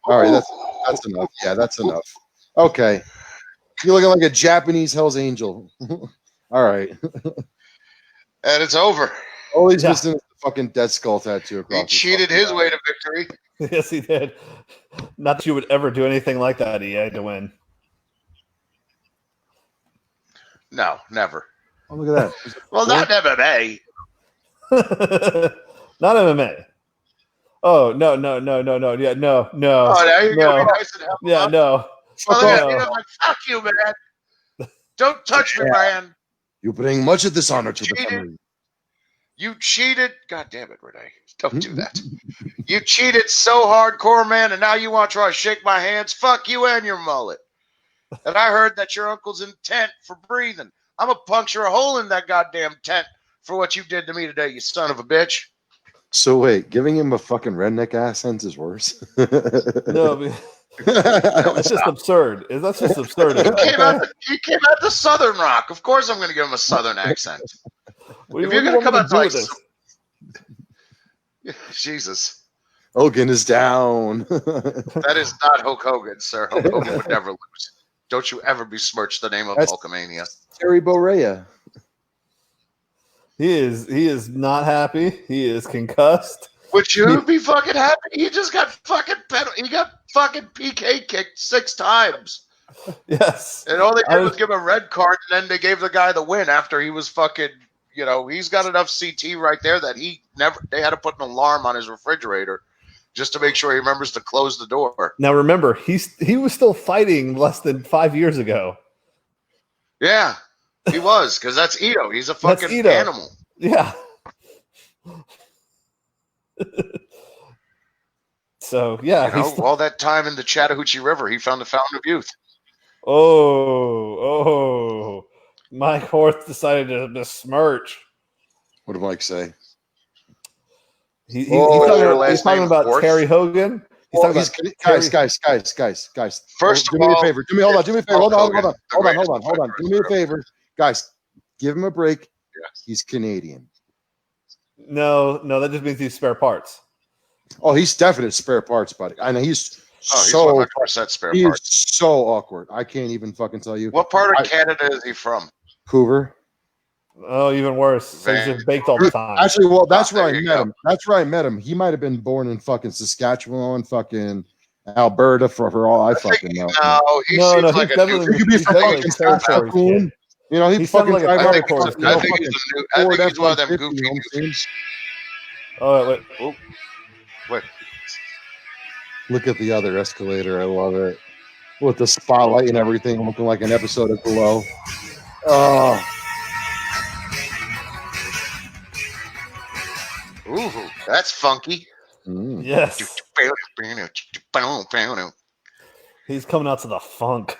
right, that's enough. Yeah, that's enough. Okay. You're looking like a Japanese Hell's Angel. All right. And it's over. All he's missing is the fucking Dead Skull tattoo across. He cheated his way to victory. Yes, he did. Not that you would ever do anything like that, EA, to win. No, never. Oh, look at that. Well, not MMA. Not MMA. Oh, no. Yeah, no. Oh, there you go. Yeah, no. Fuck you, man. Don't touch me, man. You bring much of dishonor to the family. You cheated. God damn it, Renee. Don't do that. You cheated so hardcore, man, and now you want to try to shake my hands? Fuck you and your mullet. And I heard that your uncle's in tent for breathing. I'm going to puncture a hole in that goddamn tent for what you did to me today, you son of a bitch. So wait, giving him a fucking redneck accent is worse? No, that's just absurd. That's just absurd. He came out the Southern Rock. Of course I'm going to give him a Southern accent. If you're going to come out to like this. Jesus. Hogan is down. That is not Hulk Hogan, sir. Hulk Hogan would never lose. Don't you ever besmirch the name of Hulkamania. Terry Bollea. He is not happy. He is concussed. Would you be fucking happy? He just got fucking he got fucking PK kicked 6 times. Yes. And all they did was give him a red card, and then they gave the guy the win after he was fucking, he's got enough CT right there that they had to put an alarm on his refrigerator just to make sure he remembers to close the door. Now remember, he was still fighting less than 5 years ago. Yeah, he was, because that's Ito. He's a fucking animal. Yeah. So, yeah. All that time in the Chattahoochee River, he found the fountain of youth. Oh. Mike Horth decided to besmirch. What did Mike say? He's talking about Horth? Terry Hogan. Guys. First do me a favor. Hold on. Do me a favor. Guys, give him a break. Yes. He's Canadian. No, that just means he's spare parts. Oh, he's definite spare parts, buddy. I know he's 100% spare parts. He's so awkward. I can't even fucking tell you. What part of Canada is he from? Hoover. Oh, even worse. So he's just baked all the time. Actually, well, that's where I met him. That's where I met him. He might have been born in fucking Saskatchewan, fucking Alberta, for all I fucking know. No, he he could be from fucking Saskatchewan. He fucking like I think he's one of them goofy dudes. Oh, wait. Oh, wait. Look at the other escalator. I love it. With the spotlight and everything, looking like an episode of Glow. Oh. Ooh, that's funky. Yes. He's coming out to the funk.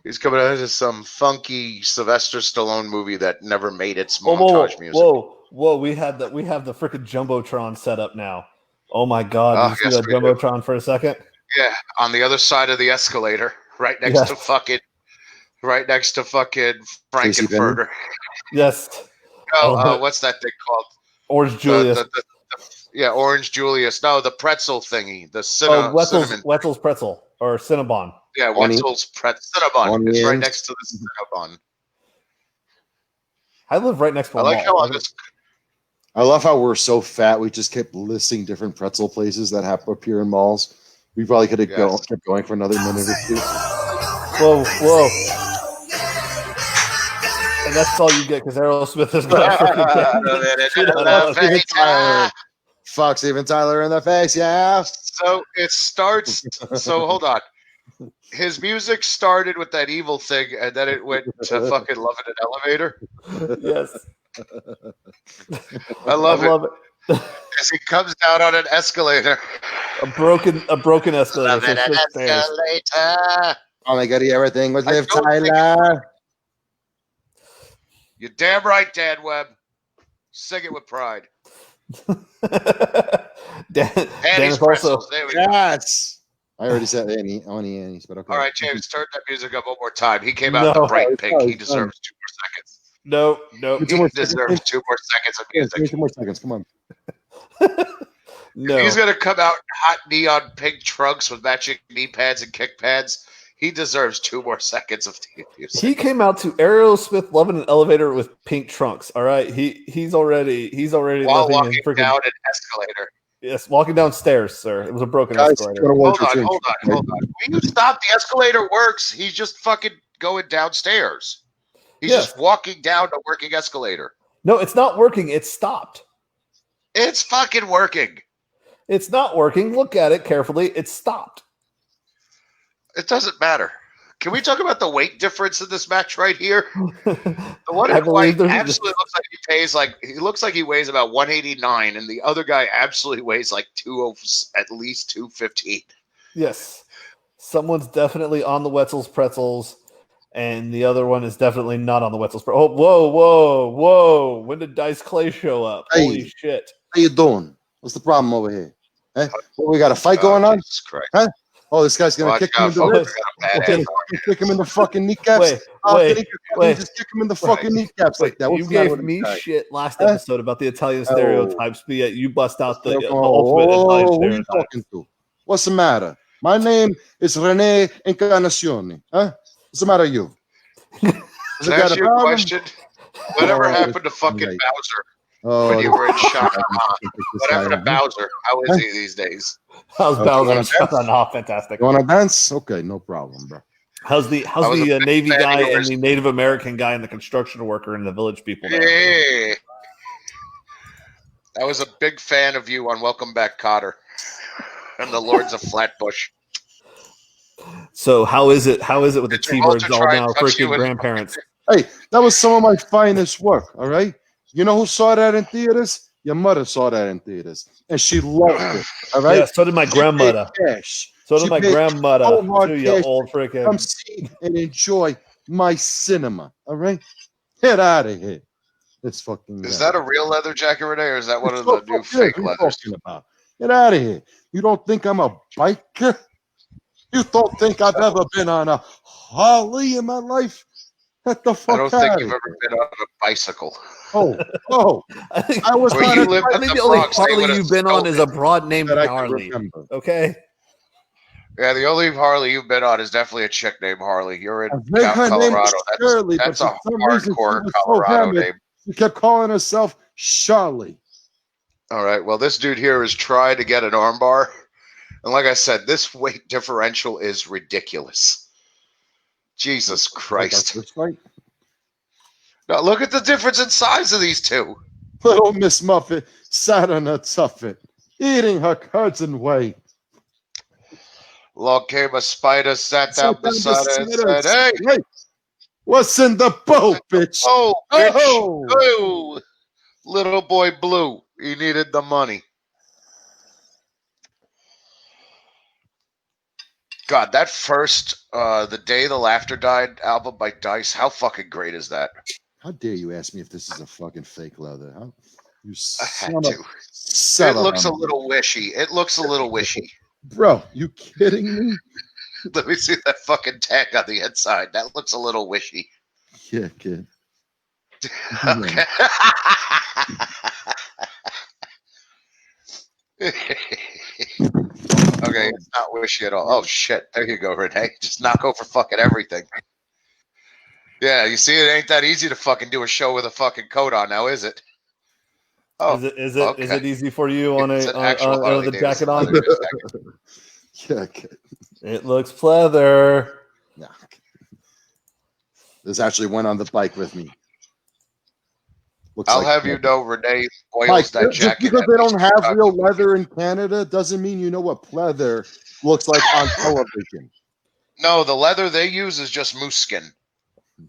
He's coming out to some funky Sylvester Stallone movie that never made its montage music. Whoa! We have the freaking jumbotron set up now. Oh my God! Did you see that jumbotron for a second? Yeah, on the other side of the escalator, right next to fucking Frankenfurter. Yes. Oh, what's that thing called? Orange Julius. Yeah, Orange Julius. No, the pretzel thingy. The cinnamon. Wetzel's pretzel or Cinnabon. Yeah, Wetzel's pretzel. Cinnabon. It's right next to the Cinnabon. I live right next to a I like mall. how I love how we're so fat. We just kept listing different pretzel places that appear in malls. We probably could have kept going for another minute or two. Whoa. And that's all you get because Aerosmith is going to freaking fuck Steven Tyler in the face, yeah. So it starts. So hold on. His music started with that evil thing, and then it went to fucking Love in an Elevator. Yes. I love it. As he comes down on an escalator. A broken escalator. Love in an escalator. Oh my God, everything with Liv Tyler. You're damn right, Dan Webb. Sing it with pride. Annie's also. Yes. I already said Annie's, but okay. All right, James, turn that music up one more time. He came out in the bright pink. He deserves 2 more seconds. No. He deserves 2 more seconds of music. 2 more seconds. Come on. No. If he's going to come out in hot neon pink trunks with matching knee pads and kick pads, he deserves 2 more seconds of music. He came out to Aerosmith "Love in an Elevator" with pink trunks. All right, he's already while walking down an escalator. Yes, walking downstairs, sir. It was a broken escalator. Hold on. Will you stop? The escalator works. He's just fucking going downstairs. He's just walking down a working escalator. No, it's not working. It's stopped. It's fucking working. It's not working. Look at it carefully. It's stopped. It doesn't matter. Can we talk about the weight difference in this match right here? The one in white absolutely looks like he looks like he weighs about 189, and the other guy absolutely weighs like at least 215. Yes. Someone's definitely on the Wetzel's pretzels, and the other one is definitely not on the Wetzel's pretzels. Oh, whoa. When did Dice Clay show up? Hey, holy shit. How you doing? What's the problem over here? Hey, we got a fight going on? Huh? Oh, this guy's gonna kick him in the ribs. Kick him in the fucking kneecaps. Wait. Just kick him in the fucking kneecaps like that. You gave me shit last episode about the Italian stereotypes, but yet you bust out the ultimate Italian stereotypes. What's the matter? My name is Rene Encarnacioni. Huh? What's the matter with you? Can I ask you a question? Whatever happened to fucking Bowser? When you were in China, what happened to Bowser? How is he these days? How's Bowser? Fantastic. You want to dance? Okay, no problem, bro. How's the Navy guy and the Native American guy and the construction worker and the village people there? Yeah. I was a big fan of you on Welcome Back, Cotter, and the Lords of Flatbush. So how is it with the T-Birds all now freaking grandparents? Hey, that was some of my finest work, all right? You know who saw that in theaters? Your mother saw that in theaters, and she loved it. All right. Yeah, so did my grandmother. So did my grandmother. You old freaking. Come see and enjoy my cinema. All right. Get out of here. It's fucking. Is that a real leather jacket, Renee, or is that one of the new fake leathers? Get out of here. You don't think I'm a biker? You don't think I've ever been on a Harley in my life? Get the fuck out. I don't think you've ever been on a bicycle. I was. I think the only Harley you've been on is a broad named Harley. Okay. Yeah, the only Harley you've been on is definitely a chick named Harley. You're in Colorado. That's a hardcore Colorado name. She kept calling herself Charlie. All right. Well, this dude here is trying to get an armbar, and like I said, this weight differential is ridiculous. Jesus Christ! Now look at the difference in size of these two. Little Miss Muffet sat on a tuffet, eating her cousin way. Along came a spider, sat down beside her and said, "Hey, what's in the boat, bitch? Oh, bitch! Oh, little boy Blue, he needed the money." God, that first The Day the Laughter Died album by Dice, how fucking great is that? How dare you ask me if this is a fucking fake leather? Huh? You I had son to. of It looks a a little wishy. It looks a little wishy. bro. You kidding me? Let me see that fucking tag on the inside. That looks a little wishy. Yeah, kid. Okay. Okay, it's not wishy at all. Oh shit! There you go, Renee. Just knock over fucking everything. Yeah, you see, it ain't that easy to fucking do a show with a fucking coat on now, is it? Oh, Is okay. it easy for you on It's a an actual with the jacket on? Yeah, kid. It looks pleather. Yeah. This actually went on the bike with me. Looks I'll like have you know, Renee oils Mike, that just jacket. because at they least don't have 2 times real a week. leather in Canada doesn't mean you know what pleather looks like on television. No, the leather they use is just moose skin.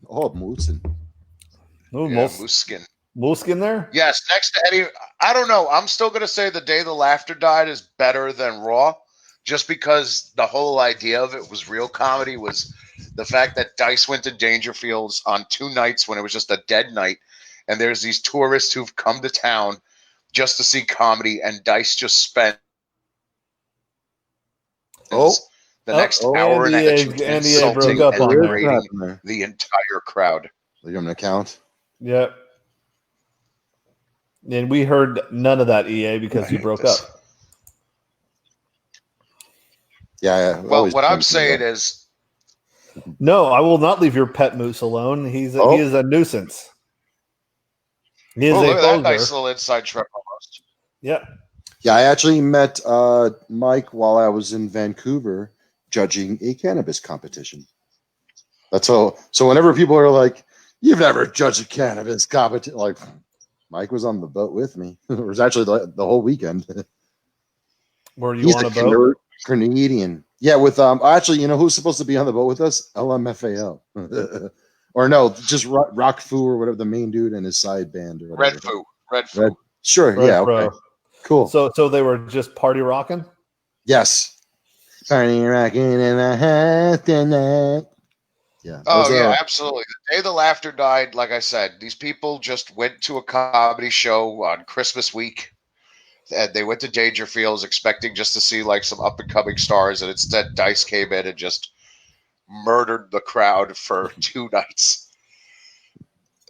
Oh, moose. Ooh, Yeah, moose skin. Moleskin there? Yes, next to Eddie. I don't know. I'm still going to say The Day the Laughter Died is better than Raw, just because the whole idea of it was real comedy, was the fact that Dice went to Dangerfields on 2 nights when it was just a dead night, and there's these tourists who've come to town just to see comedy, and Dice just spent the next hour and a half insulting and degrading the entire crowd. They give him an account. Yep. And we heard none of that, EA, because you broke up. Yeah. Well, what I'm saying is, no, I will not leave your pet moose alone. He is a nuisance. He is look a at that poser. nice little inside trip almost. Yep. Yeah, I actually met Mike while I was in Vancouver judging a cannabis competition. That's all. So whenever people are like, "You've never judged a cannabis competition," like Mike was on the boat with me. It was actually the whole weekend. Were you on a boat? Canadian. Yeah, with actually, you know who's supposed to be on the boat with us? LMFAO. Or no, just Rock Fu or whatever, the main dude and his side band. Or Red Fu. Sure, Red yeah, Bro. okay. Cool. So they were just party rocking? Yes. Party rocking in the house tonight. Yeah. Oh, yeah, absolutely. The Day the Laughter Died, like I said, these people just went to a comedy show on Christmas week. And they went to Dangerfields expecting just to see like some up-and-coming stars, and instead Dice came in and just murdered the crowd for 2 nights.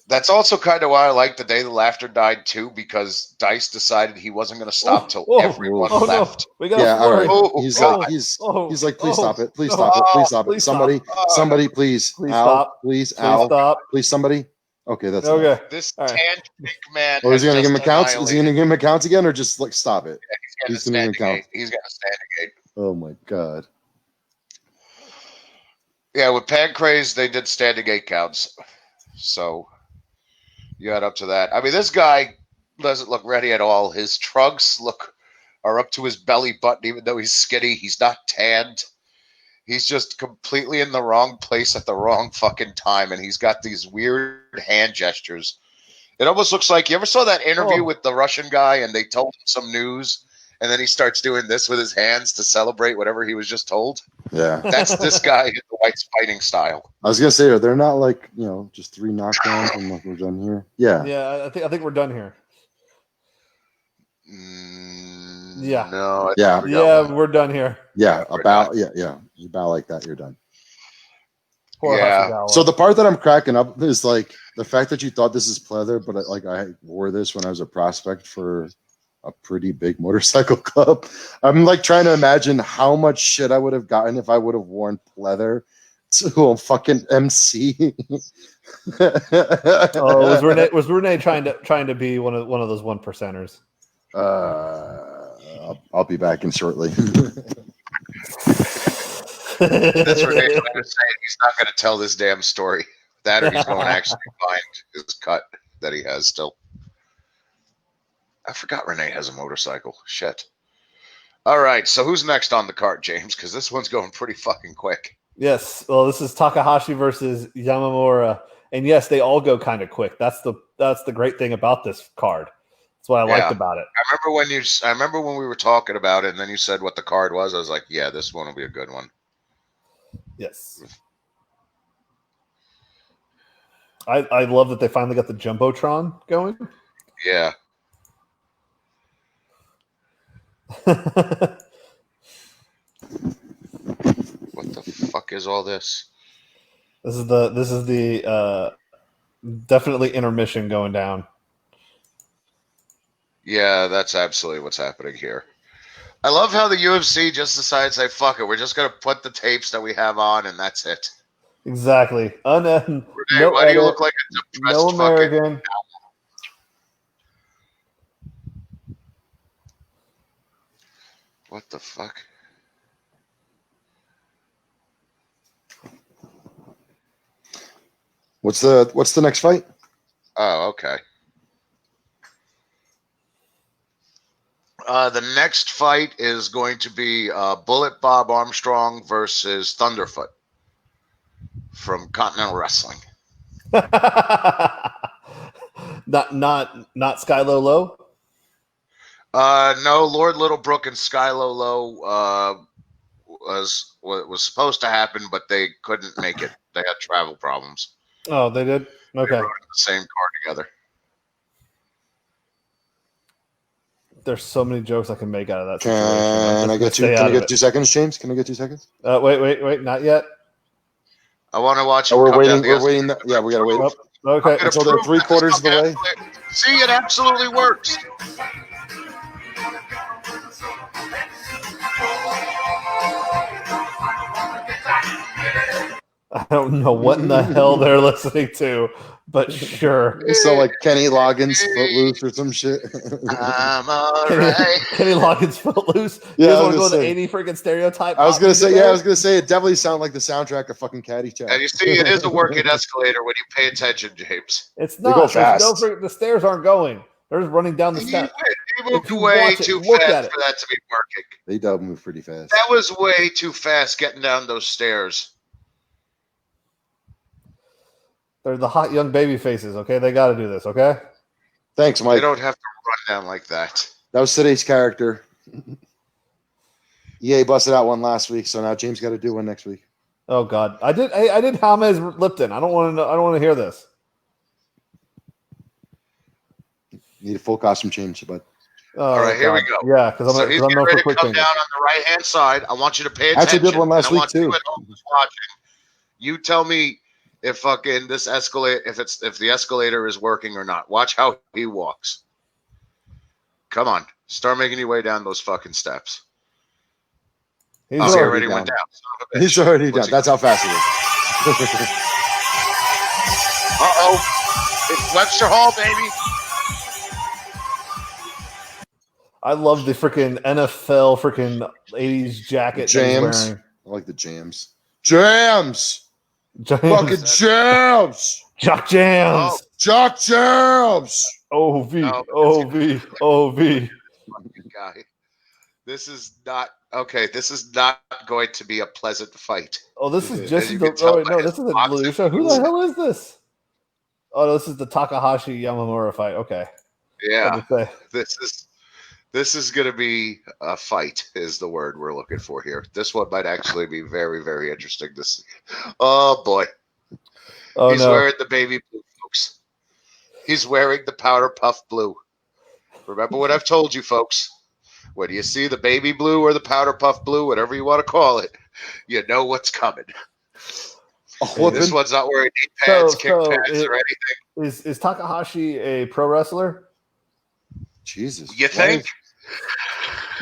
That's also kind of why I like The Day the Laughter Died too, because Dice decided he wasn't going to stop till everyone left. No. We got all right. Oh, he's God. like, please stop it. Please stop it. Please stop it. Somebody, please. Please Al, stop. Please, Please Al. stop. Please, somebody. Okay, that's okay. enough. This tantric man. Or is he going to give him accounts? annihilated. Is he going to give him accounts again, or just like stop it? Yeah, he's going to stand He's going to stand again. Oh my God. Yeah, with Pancrase, they did standing 8 counts. So you got up to that. I mean, this guy doesn't look ready at all. His trunks are up to his belly button, even though he's skinny. He's not tanned. He's just completely in the wrong place at the wrong fucking time, and he's got these weird hand gestures. It almost looks like, you ever saw that interview with the Russian guy, and they told him some news, and then he starts doing this with his hands to celebrate whatever he was just told? Yeah. That's this guy in the White's fighting style. I was going to say, they're not like, just 3 knockdowns and like we're done here. Yeah. Yeah, I think we're done here. Yeah. No. We're done here. Yeah, about like that. You're done. Poor Hasegawa. So the part that I'm cracking up is like the fact that you thought this is pleather, but I wore this when I was a prospect for a pretty big motorcycle club. I'm like trying to imagine how much shit I would have gotten if I would have worn pleather to a fucking MC. Was Renee trying to be one of those 1%ers? I'll be back in shortly. That's what Renee trying to say. He's not going to tell this damn story. That or he's going to actually find his cut that he has still. I forgot Renee has a motorcycle. Shit. All right, so who's next on the card, James? Because this one's going pretty fucking quick. Yes. Well, this is Takahashi versus Yamamura. And yes, they all go kind of quick. That's the great thing about this card. That's what I liked about it. I remember when we were talking about it, and then you said what the card was. I was like, yeah, this one will be a good one. Yes. I love that they finally got the Jumbotron going. Yeah. What the fuck is all this? This is the definitely intermission going down. Yeah, that's absolutely what's happening here. I love how the UFC just decides, hey, fuck it, we're just gonna put the tapes that we have on, and that's it. Exactly. No why do you edit, look like a depressed no American. fucking... What the fuck? What's the next fight? Oh, okay. The next fight is going to be Bullet Bob Armstrong versus Thunderfoot from Continental Wrestling. not Skylo Low. No, Lord Littlebrook and Skylo Low was supposed to happen, but they couldn't make it. They had travel problems. Oh, they did? Okay. They rode in the same car together. There's so many jokes I can make out of that situation. Can I get 2 seconds, James? Can I get 2 seconds? Wait, not yet. I want to watch. We're waiting. Yeah, we gotta wait. Okay, until they're 3/4 of the way. See, it absolutely works. I don't know what in the hell they're listening to, but sure. So like Kenny Loggins Footloose or some shit. I'm alright. Kenny Loggins Footloose. Yeah, you guys want to go with the 80 freaking stereotype? I was gonna say it definitely sounded like the soundtrack of fucking Caddyshack. And you see, it is a working escalator when you pay attention, James. It's not. They go fast. The stairs aren't going. They're just running down the steps. They moved way too fast for that to be working. They do move pretty fast. That was way too fast getting down those stairs. They're the hot young baby faces, okay? They got to do this, okay? Thanks, Mike. They don't have to run down like that. That was today's character. EA busted out one last week, so now James got to do one next week. Oh God, I did James Lipton. I don't want to hear this. Need a full costume change, but. All right, here we go. Yeah, because I'm ready to come down on the right hand side. I want you to pay attention. Actually, did one last week too. Watching. You tell me if fucking this escalator, if the escalator is working or not. Watch how he walks. Come on, start making your way down those fucking steps. He already went down. He's already down. That's how fast it is. It's Webster Hall, baby. I love the freaking NFL freaking 80s jacket. Jams. I like the jams. Jams. Fucking jams. Jock jams. Oh. Jock jams. OV. Guy. This is not okay. This is not going to be a pleasant fight. Oh, this is just this isn't Lucia. Who the hell is this? Oh, no, this is the Takahashi Yamamura fight. Okay. Yeah. This is going to be a fight, is the word we're looking for here. This one might actually be very, very interesting. Oh boy. Oh, He's wearing the baby blue, folks. He's wearing the powder puff blue. Remember what I've told you, folks. When you see the baby blue or the powder puff blue, whatever you want to call it, you know what's coming. This one's not wearing knee pads, kick pads, or anything. Is Takahashi a pro wrestler? Jesus. You think?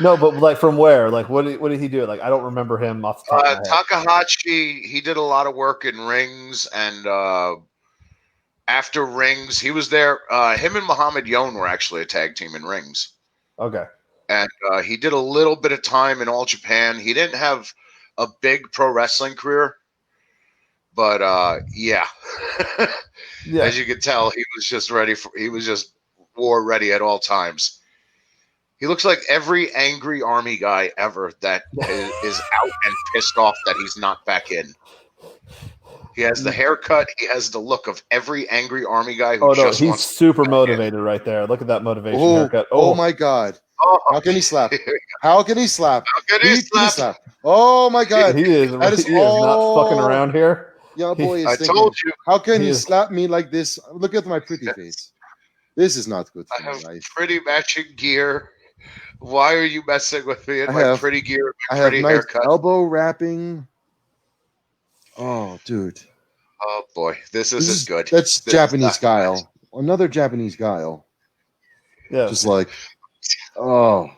No, but like from where? Like what did he do? Like I don't remember him off the top of my head. Takahashi, he did a lot of work in rings, and after rings, he was there. Him and Muhammad Yon were actually a tag team in rings. Okay. And he did a little bit of time in All Japan. He didn't have a big pro wrestling career, but yeah. As you can tell, he was just war ready at all times. He looks like every angry army guy ever that is out and pissed off that he's not back in. He has the haircut. He has the look of every angry army guy who he's super motivated right there. Look at that motivation haircut. Oh my God. Oh, How can he slap? How can he slap? How can he slap? Oh my God. He is That is not fucking around here. Young boy is I thinking, told you. how can you is- slap me like this? Look at my pretty face. This is not good I for have my life. pretty matching gear. Why are you messing with me in I my have- pretty gear, I my have pretty nice haircut? elbow wrapping. Oh, dude. Oh boy, this isn't good. That's This is Japanese not guile. Another Japanese guile. Yeah. Just like, oh.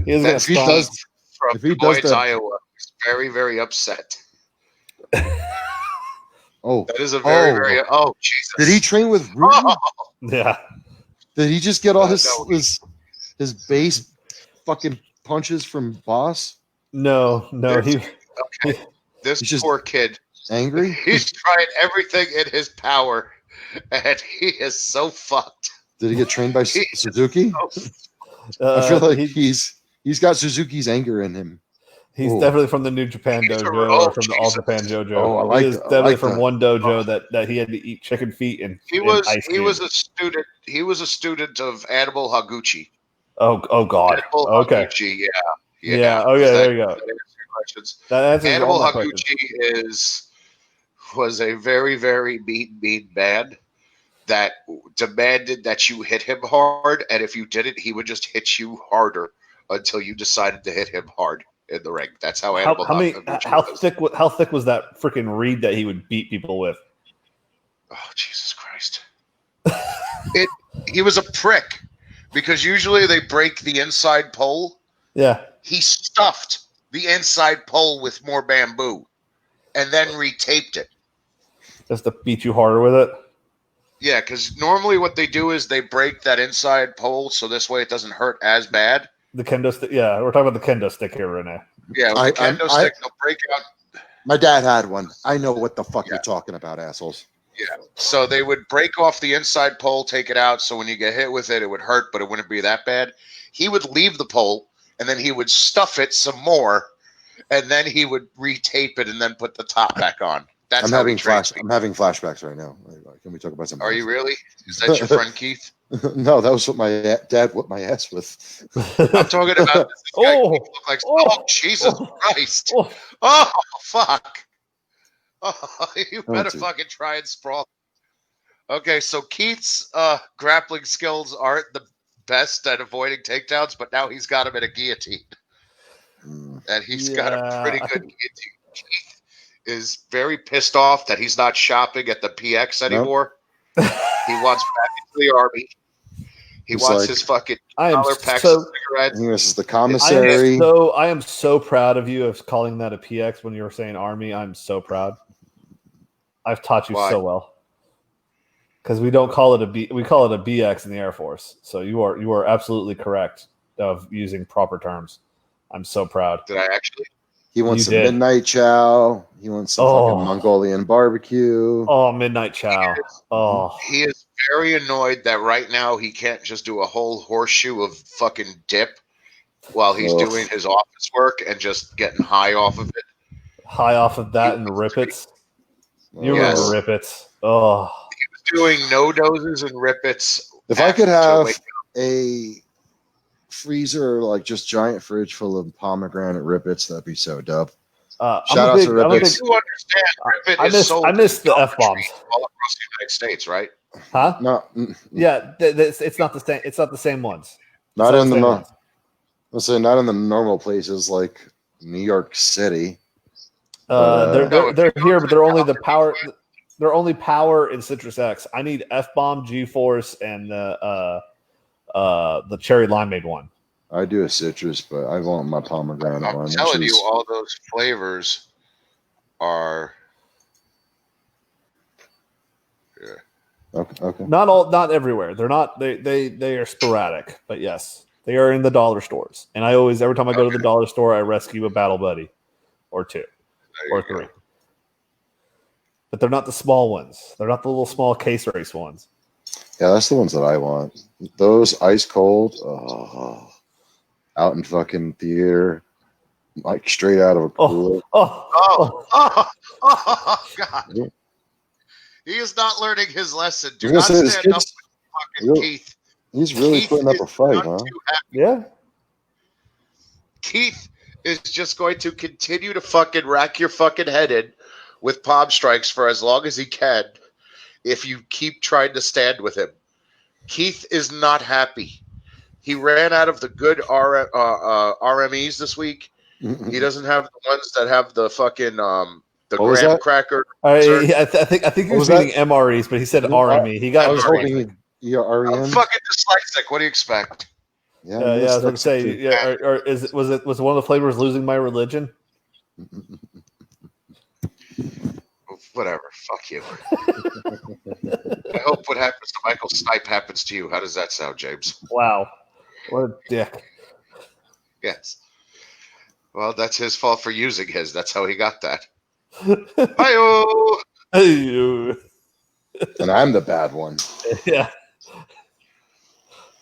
He is That gonna If he spawn. does, from if he Des does Moines, that- Iowa. He's very, very upset. oh. That is a very, Oh. very. Oh Jesus! Did he train with Ruben? Oh, Yeah. Did he just get all no. his base fucking punches from Boss? No. Okay. This He's just poor kid. Angry? He's trying everything in his power, and he is so fucked. Did he get trained by Suzuki? I feel like he's got Suzuki's anger in him. He's Ooh. definitely from the New Japan dojo or from the All Japan dojo. Oh, I like he is that. I definitely like from that. one dojo that he had to eat chicken feet and He and was ice he was cubes. a student. He was a student of Animal Higuchi. Oh God. Animal Okay. Higuchi, Yeah. Oh yeah. There you go. That answers your questions. That answers Animal all my questions. Higuchi was a very, very mean man that demanded that you hit him hard, and if you didn't, he would just hit you harder until you decided to hit him hard in the ring. That's how Animal Higuchi was. How thick was that freaking reed that he would beat people with? Oh Jesus Christ! He was a prick because usually they break the inside pole. Yeah. He stuffed the inside pole with more bamboo and then retaped it. Just to beat you harder with it. Yeah, because normally what they do is they break that inside pole so this way it doesn't hurt as bad. The kendo stick. Yeah, we're talking about the kendo stick here, Rene. Yeah, with the kendo stick, they'll break out. My dad had one. I know what the fuck you're talking about, assholes. Yeah, so they would break off the inside pole, take it out, so when you get hit with it, it would hurt, but it wouldn't be that bad. He would leave the pole, and then he would stuff it some more, and then he would retape it and then put the top back on. That's I'm how having he trains me. I'm having flashbacks right now. Can we talk about something? Are you really? Is that your friend Keith? No, that was what my dad whipped my ass with. I'm talking about this guy look like. Oh, Jesus Christ! Oh, fuck! Oh, you better fucking try and sprawl. Okay, so Keith's grappling skills aren't the best at avoiding takedowns, but now he's got him in a guillotine, and he's got a pretty good guillotine. Keith is very pissed off that he's not shopping at the PX anymore. He wants back into the army. He wants his fucking dollar packs of cigarettes. This is the commissary. I am so proud of you of calling that a PX when you were saying army. I'm so proud. I've taught you so well. Because we don't call it we call it a BX in the Air Force. So you are absolutely correct of using proper terms. I'm so proud. Did I actually? He wants some midnight chow. He wants some fucking Mongolian barbecue. Oh, midnight chow. He is very annoyed that right now he can't just do a whole horseshoe of fucking dip while he's doing his office work and just getting high off of it. High off of that and rippets. You remember rippets. Oh. He was doing no doses and rippets. If I could have a freezer, like just giant fridge full of pomegranate rippets, that'd be so dope. Shout out to rippets. You understand, rippet is sold I miss the F-bombs all across the United States, right? Huh? No. Yeah, it's not the same. It's not the same ones. Not in the let's say not in the normal places like New York City. They're here, but they're only the power. They're only power in Citrus X. I need F-bomb, G-force, and the cherry limeade one. I do a citrus, but I want my pomegranate one. I'm telling you, all those flavors are. Yeah. Okay. Not everywhere. They're not. They are sporadic, but yes, they are in the dollar stores. And every time I go to the dollar store, I rescue a battle buddy, or two, or three. But they're not the small ones. They're not the little small case race ones. Yeah, that's the ones that I want. Those ice cold, out in fucking theater, like straight out of a cooler. Oh, God. He is not learning his lesson. Do not stand up with fucking Keith He's really putting up a fight, huh? Yeah. Keith is just going to continue to fucking rack your fucking head in with palm strikes for as long as he can if you keep trying to stand with him. Keith is not happy. He ran out of the good RMEs this week. He doesn't have the ones that have the fucking the graham cracker. I think he was reading MREs, but he said RME. He got. I was hoping REM. I'm fucking dyslexic. What do you expect? Yeah, I was going to say, yeah. Was it one of the flavors losing my religion? Whatever. Fuck you. I hope what happens to Michael Stipe happens to you. How does that sound, James? Wow. What a dick. Yes. Well, that's his fault for using his. That's how he got that. Hi-yo! Hey-yo. And I'm the bad one. Yeah.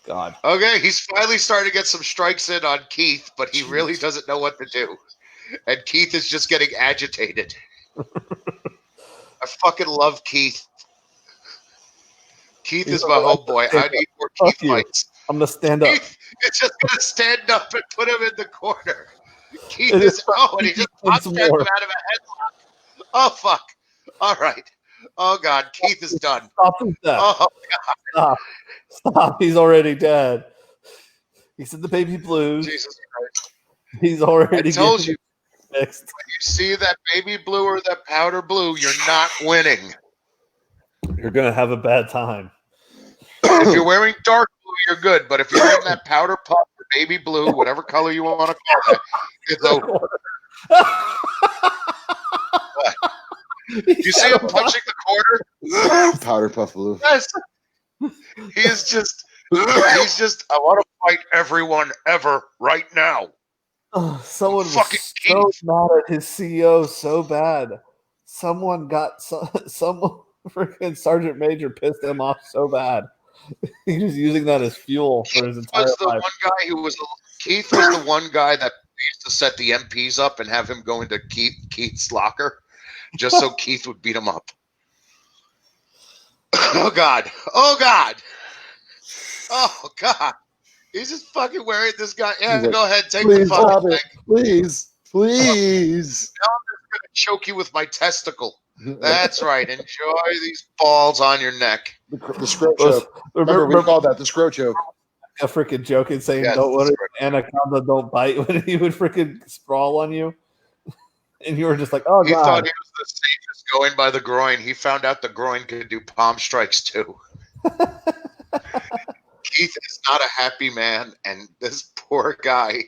God. Okay, he's finally starting to get some strikes in on Keith, but he really doesn't know what to do. And Keith is just getting agitated. I fucking love Keith. Keith is my homeboy. I need more Keith fights. I'm going to stand up. Keith is just going to stand up and put him in the corner. Keith is and he just pops him out of a headlock. Oh, fuck. All right. Oh, God. Keith is done. Stop him dead. Oh, God. Stop. He's already dead. He's in the baby blues. Jesus Christ. He's already I told you. Next. When you see that baby blue or that powder blue, you're not winning. You're going to have a bad time. If you're wearing dark blue, you're good. But if you're wearing that powder puff or baby blue, whatever color you want to call that, it's over. What? You see him punching the corner? Powder puff blue. Yes. He's just, I want to fight everyone ever right now. Oh, someone was so mad at his CEO so bad. Someone freaking Sergeant Major pissed him off so bad. He's just using that as fuel for his entire life. Keith was the one guy that used to set the MPs up and have him go into Keith's locker just so Keith would beat him up. Oh, God. Oh, God. Oh, God. He's just fucking wearing this guy. Yeah, go ahead. Take the fucking thing. Please. Now I'm just going to choke you with my testicle. That's right. Enjoy these balls on your neck. The scrote choke. Remember, we called that the scrote choke. A freaking joke and saying, "Don't let an anaconda don't bite," when he would freaking sprawl on you. And you were just like, "Oh, God." He thought he was the safest going by the groin. He found out the groin could do palm strikes, too. Keith is not a happy man, and this poor guy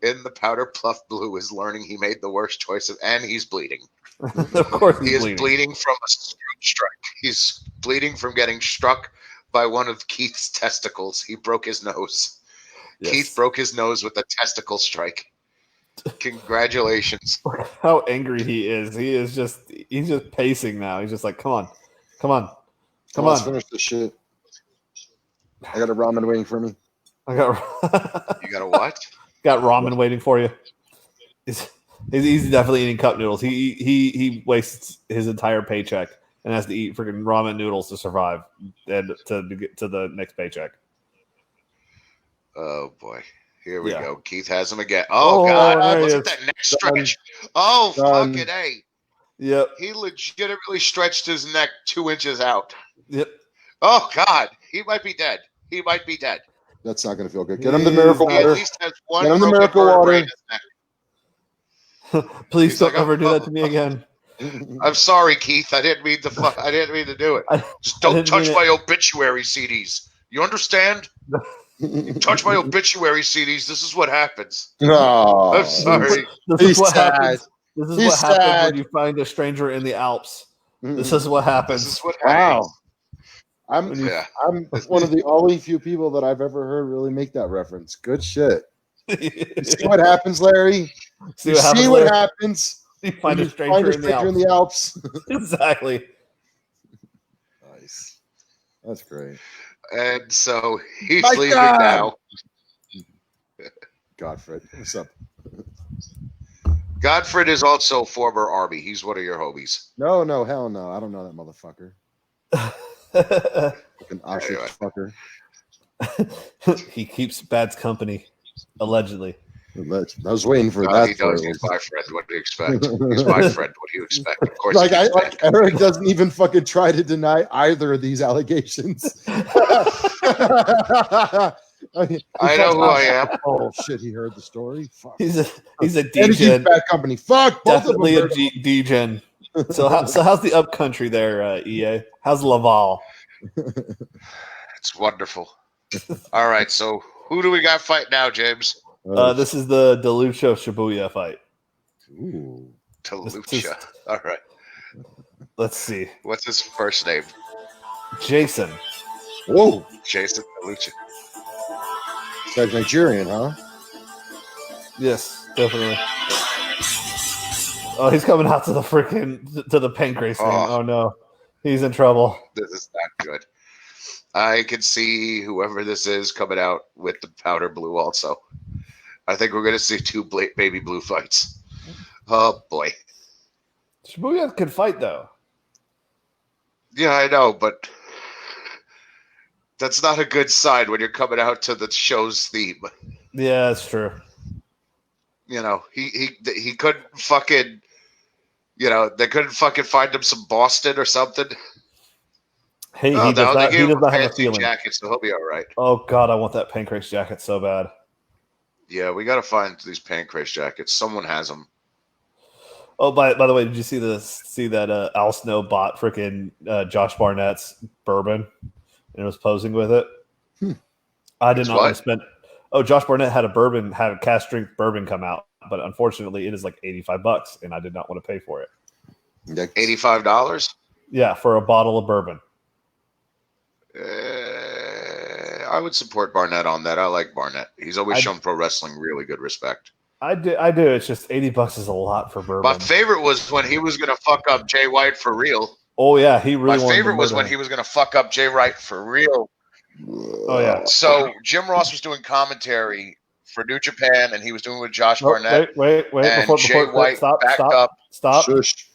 in the powder puff blue is learning he made the worst choice and he's bleeding. Of course he is bleeding from a strike. He's bleeding from getting struck by one of Keith's testicles. He broke his nose. Yes. Keith broke his nose with a testicle strike. Congratulations. How angry he is. He's just pacing now. He's just like, come on. Let's finish this shit. I got a ramen waiting for me. You got a what? Got ramen waiting for you. He's definitely eating cup noodles. He wastes his entire paycheck and has to eat freaking ramen noodles to survive and to get to the next paycheck. Oh boy, here we go. Keith has him again. Oh God, look at that neck stretch. Oh fucking A. Yep. He legitimately stretched his neck 2 inches out. Yep. Oh God, he might be dead. That's not going to feel good. Get him the miracle water. He at least has one. Get him the miracle water. Please don't ever do that to me again. I'm sorry, Keith. I didn't mean to do it. Just don't touch my obituary CDs. You understand? You touch my obituary CDs. This is what happens. No, I'm sorry. This is what happens. This is what happens when you find a stranger in the Alps. This is what happens. This is what happens. Wow. I'm one of the only few people that I've ever heard really make that reference. Good shit. You see what happens, Larry? See what happens? You find a stranger in the Alps. Exactly. Nice. That's great. And so he's leaving now. Godfrey, what's up? Godfrey is also former Army. He's one of your homies. No, hell no. I don't know that motherfucker. Fucking Auschwitz fucker. He keeps Bad's company, allegedly. I was waiting for that. He does. He's my friend. What do you expect? He's my friend. What do you expect? Of course. Like Eric doesn't even fucking try to deny either of these allegations. I know who I am. Oh shit! He heard the story. Fuck. He's a And D-gen. Bad company. Fuck. Both Definitely of a them. D-gen. So how's the upcountry there, EA? How's Laval? It's wonderful. All right, so who do we got fight now, James? This is the DeLucha Shibuya fight. Ooh. DeLucha. All right. Let's see. What's his first name? Jason. Whoa. Jason DeLucha. It's like Nigerian, huh? Yes, definitely. Oh, he's coming out to the Pancrase thing. Oh no, he's in trouble. This is not good. I can see whoever this is coming out with the powder blue also. I think we're going to see two baby blue fights. Oh, boy. Shibuya can fight, though. Yeah, I know, but that's not a good sign when you're coming out to the show's theme. Yeah, that's true. You know, he couldn't fucking, they couldn't fucking find him some Boston or something. Hey, he does not have a feeling. Jacket, so he'll be all right. Oh God, I want that Pancrase jacket so bad. Yeah, we got to find these Pancrase jackets. Someone has them. Oh, by the way, did you see that Al Snow bought freaking Josh Barnett's bourbon and was posing with it? I did not want to spend. Oh, Josh Barnett had a cast strength bourbon come out, but unfortunately, it is like $85, and I did not want to pay for it. $85? Yeah, for a bottle of bourbon. I would support Barnett on that. I like Barnett. He's always shown pro wrestling really good respect. I do. It's just $80 is a lot for bourbon. My favorite was when he was going to fuck up Jay White for real. Oh yeah, he really. My favorite was when he was going to fuck up Jay White for real. Oh yeah. So Jim Ross was doing commentary for New Japan, and he was doing it with Josh Barnett. Wait! And before Jay White backed up. Stop. Shush.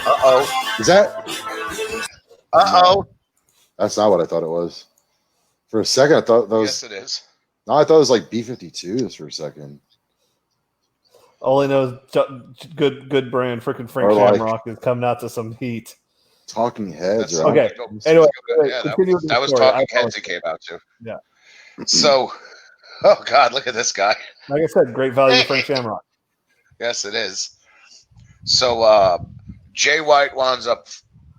Uh-oh. Is that? Uh-oh. That's not what I thought it was. For a second, I thought that was. Yes, it is. No, I thought it was like B-52s for a second. All I know is good brand. Freaking Frank Shamrock is coming out to some heat. Talking Heads. Okay. Anyway, yeah, that was Talking Heads he came out to. Yeah. So, oh God, look at this guy. Like I said, great value Frank Shamrock. Yes, it is. So Jay White winds up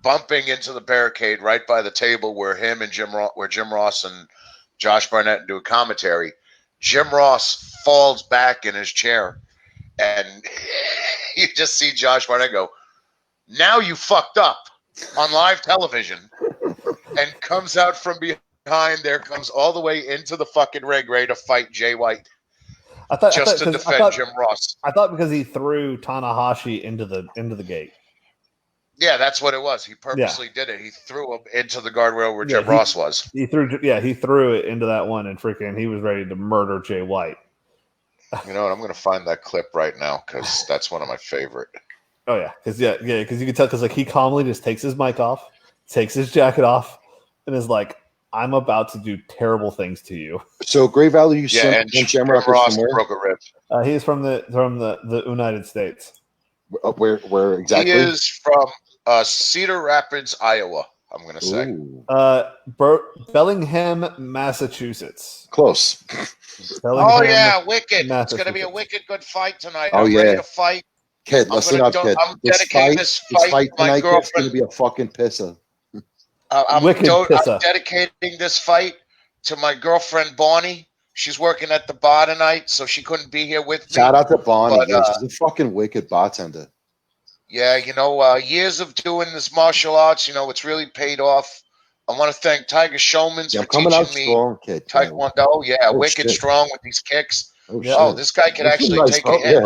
bumping into the barricade right by the table where Jim Ross and Josh Barnett do a commentary. Jim Ross falls back in his chair, and you just see Josh Barnett go, "Now you fucked up," on live television, and comes out from behind there, comes all the way into the fucking ring ready to fight Jay White. To defend Jim Ross. I thought because he threw Tanahashi into the gate. Yeah, that's what it was. He purposely did it. He threw him into the guardrail where Jim Ross was. He threw it into that one, and freaking he was ready to murder Jay White. You know what? I'm going to find that clip right now because that's one of my favorite. Oh yeah, because you can tell because he calmly just takes his mic off, takes his jacket off, and is like, "I'm about to do terrible things to you." So Great Value and Shamrock Ross broke a rib. He's from the United States. Where exactly? He is from Cedar Rapids, Iowa. I'm going to say. Bellingham, Massachusetts. Close. Oh yeah, wicked! It's going to be a wicked good fight tonight. Oh, I'm ready to fight. Kid, listen up, kid. I'm dedicating this fight to my girlfriend. It's going to be a fucking pisser. I'm dedicating this fight to my girlfriend Bonnie. She's working at the bar tonight, so she couldn't be here with me. Shout out to Bonnie. She's a fucking wicked bartender. Yeah, years of doing this martial arts, it's really paid off. I want to thank Tiger Showmans for teaching me strong, kid. Taekwondo. Yeah, wicked strong with these kicks. Oh, this guy can actually take a hit.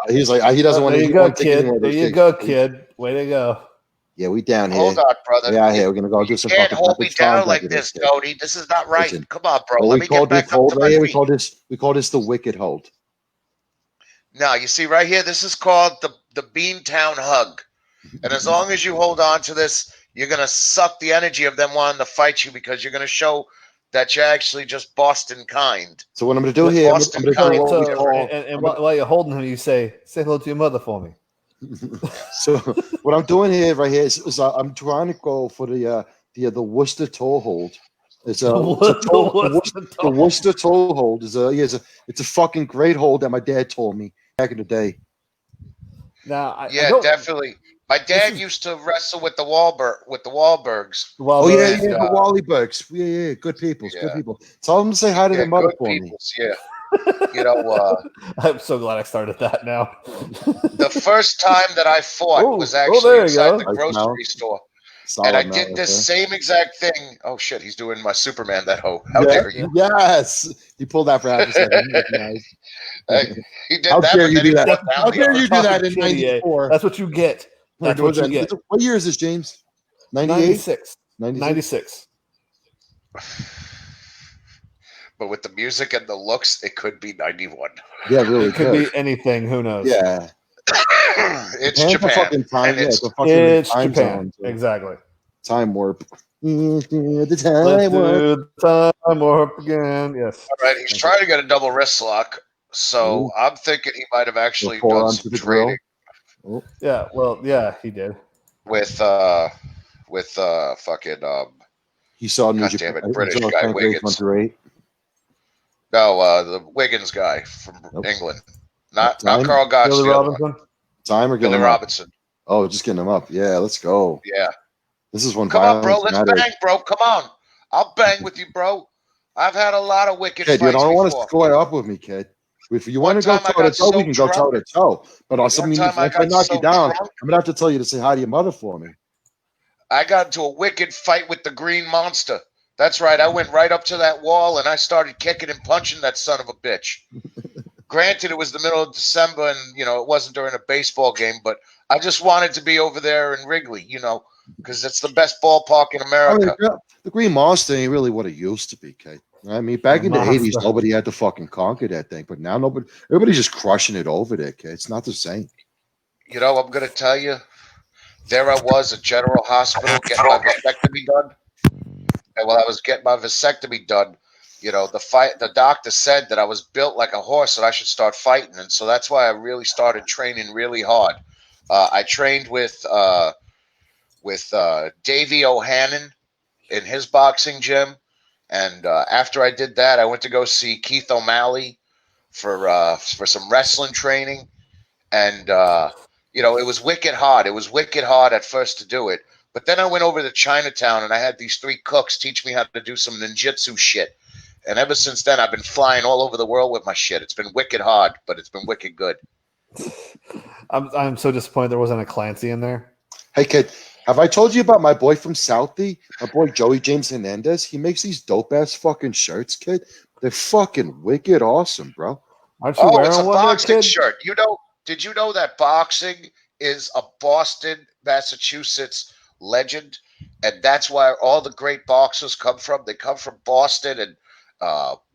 He's like, he doesn't want to. There you go, kid. There you go, kid. Way to go. Yeah, we down here. Hold on, brother. Yeah, here we're gonna go do some. You can't hold me down like this, Cody. This is not right. Come on, bro. Let me get back up to my feet. We call this the wicked hold. No, you see right here. This is called the Beantown Hug, and as long as you hold on to this, You're going to suck the energy of them wanting to fight you because you're going to show that you're actually just Boston kind. So what I'm going to do here, I'm going to do what we call... And while you're holding him, you say hello to your mother for me. So what I'm doing here, right here, is I'm trying to go for the Worcester toe hold. The Worcester toe hold is it's a fucking great hold that my dad told me back in the day. Now, definitely. My dad used to wrestle with the Wahlbergs. Oh yeah, the Wahlbergs. Yeah, good people, good people. Tell them to say hi to their mother for me. Yeah. You know, I'm so glad I started that now. The first time that I fought was actually inside the grocery store. And I did this same exact thing. Oh shit, he's doing my Superman, that hoe. How dare you? Yes. He pulled that for half a second. Nice. He did that. Dare you do that? How dare you do that in 94? That's what you get. That's what you get. What year is this, James? 96. 96. But with the music and the looks, it could be 91. Yeah, really. It could be anything. Who knows? Yeah. It's Japan. It's Japan. Zone, so. Exactly. Time warp. Let's do the time warp again. Yes. All right. He's trying to get a double wrist lock. So I'm thinking he might have actually done some training. Yeah. Well, yeah, he did. With fucking he saw New Japan, British guy Wiggins. No, the Wiggins guy from England. Not Carl Gotch. Billy Robinson? Time or Billy Robinson. Oh, just getting him up. Yeah, let's go. Yeah. This is one. Come on, bro. Let's bang, bro. Come on. I'll bang with you, bro. I've had a lot of wicked fights before. Kid, you don't want to square up with me, kid. If you want to go toe to toe, we can go toe to toe. But also, if I knock you down, I'm gonna have to tell you to say hi to your mother for me. I got into a wicked fight with the Green Monster. That's right. I went right up to that wall and I started kicking and punching that son of a bitch. Granted, it was the middle of December and, it wasn't during a baseball game, but I just wanted to be over there in Wrigley, because it's the best ballpark in America. I mean, the Green Monster ain't really what it used to be, Kate. I mean, back in the 80s, nobody had to fucking conquer that thing, but now everybody's just crushing it over there, Kate. It's not the same. I'm going to tell you, there I was at General Hospital getting my vasectomy done. And while I was getting my vasectomy done, the doctor said that I was built like a horse and I should start fighting. And so that's why I really started training really hard. I trained with Davey O'Hannon in his boxing gym. And after I did that, I went to go see Keith O'Malley for some wrestling training. And, it was wicked hard. It was wicked hard at first to do it. But then I went over to Chinatown and I had these 3 cooks teach me how to do some ninjutsu shit. And ever since then, I've been flying all over the world with my shit. It's been wicked hard, but it's been wicked good. I'm so disappointed there wasn't a Clancy in there. Hey, kid, have I told you about my boy from Southie? My boy Joey James Hernandez. He makes these dope-ass fucking shirts, kid. They're fucking wicked awesome, bro. Aren't you wearing it's a one boxing there, shirt. Did you know that boxing is a Boston, Massachusetts legend? And that's why all the great boxers come from. They come from Boston and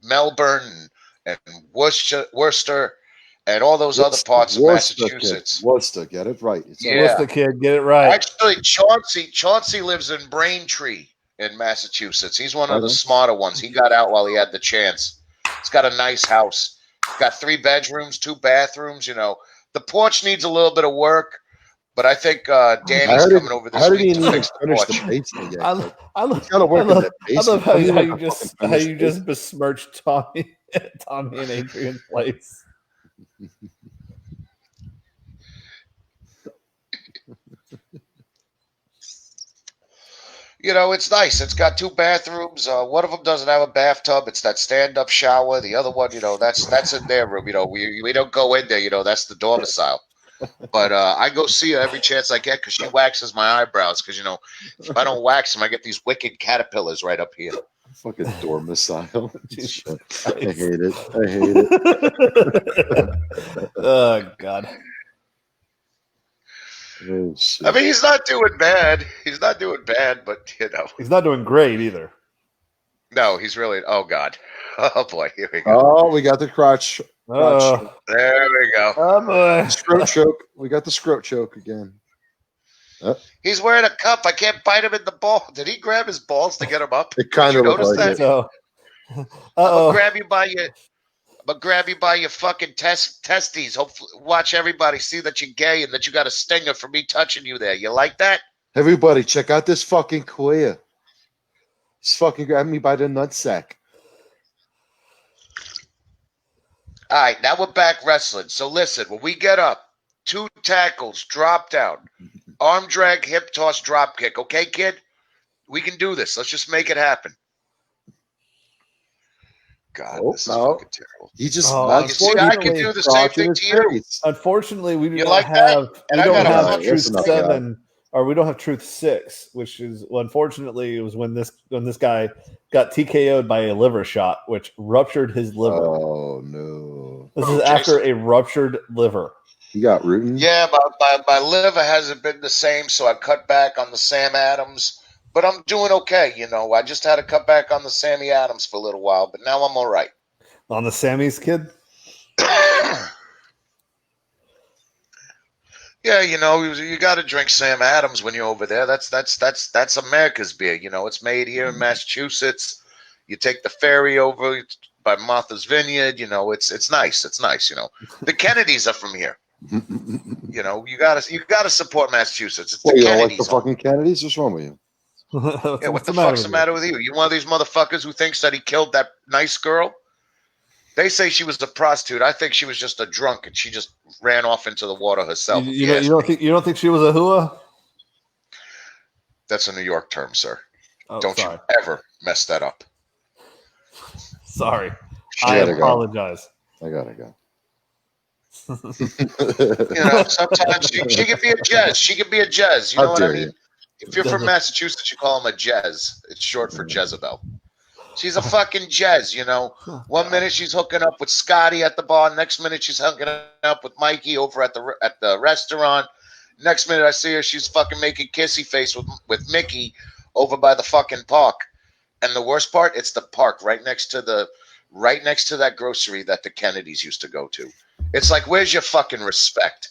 Melbourne and Worcester and all those other parts of Massachusetts. Worcester, get it right. Worcester, kid, get it right. Actually, Chauncey lives in Braintree in Massachusetts. He's one of the smarter ones. He got out while he had the chance. He's got a nice house. He's got 3 bedrooms, 2 bathrooms. The porch needs a little bit of work. But I think Danny's coming over this week to fix the porch. I love how you just besmirched Tommy and Adrian's place. It's nice. It's got 2 bathrooms. One of them doesn't have a bathtub. It's that stand-up shower. The other one, that's in their room. We don't go in there. That's the domicile. But I go see her every chance I get because she waxes my eyebrows. Because, if I don't wax them, I get these wicked caterpillars right up here. Fucking domicile. I hate it. Oh, God. Oh, shit. I mean, he's not doing bad. But, He's not doing great either. No, he's really. Oh, God. Oh, boy. Here we go. Oh, we got the crotch. There we go. Oh, boy. The scrote choke. We got the scrote choke again. He's wearing a cup. I can't bite him in the ball. Did he grab his balls to get him up? It kind of looks like that? it. So, I'm gonna grab you by your fucking testes. Hopefully, watch everybody see that you're gay and that you got a stinger for me touching you there. You like that? Everybody, check out this fucking queer. He's fucking grabbing me by the nutsack. All right, now we're back wrestling. So listen, when we get up, 2 tackles, drop down, arm drag, hip toss, drop kick. Okay, kid? We can do this. Let's just make it happen. God, this is fucking terrible. He just you see, I can do the same thing to you. Unfortunately, we do You not like have. that? We And I don't got a have fucking Truth stinger. 7, or we don't have Truth 6, which is unfortunately it was when this guy got TKO'd by a liver shot, which ruptured his liver. Oh no! This is after a ruptured liver. You got rooting? Yeah, my liver hasn't been the same, so I cut back on the Sam Adams. But I'm doing okay, you know. I just had to cut back on the Sammy Adams for a little while, but now I'm all right. On the Sammy's kid? Yeah, you know, you got to drink Sam Adams when you're over there. That's America's beer. You know, it's made here in Massachusetts. You take the ferry over by Martha's Vineyard. You know, it's nice. It's nice. You know, the Kennedys are from here. You know, you gotta support Massachusetts. It's the You don't Kennedys. like the fucking Kennedys? What's wrong with you? Yeah, what the fuck's the matter with you? You one of these motherfuckers who thinks that he killed that nice girl? They say she was a prostitute. I think she was just a drunk and she just ran off into the water herself. You don't think she was a hua? That's a New York term, sir. Oh, don't sorry. you ever mess that up. Sorry. I apologize. I gotta go. You know, sometimes she could be a Jez. She could be a Jez. You know what I mean? You. If you're from Massachusetts, you call him a Jez. It's short for Jezebel. She's a fucking Jez, you know. One minute she's hooking up with Scotty at the bar. Next minute she's hooking up with Mikey over at the restaurant. Next minute I see her, she's fucking making kissy face with Mickey over by the fucking park. And the worst part, it's the park right next to that grocery that the Kennedys used to go to. It's like, where's your fucking respect?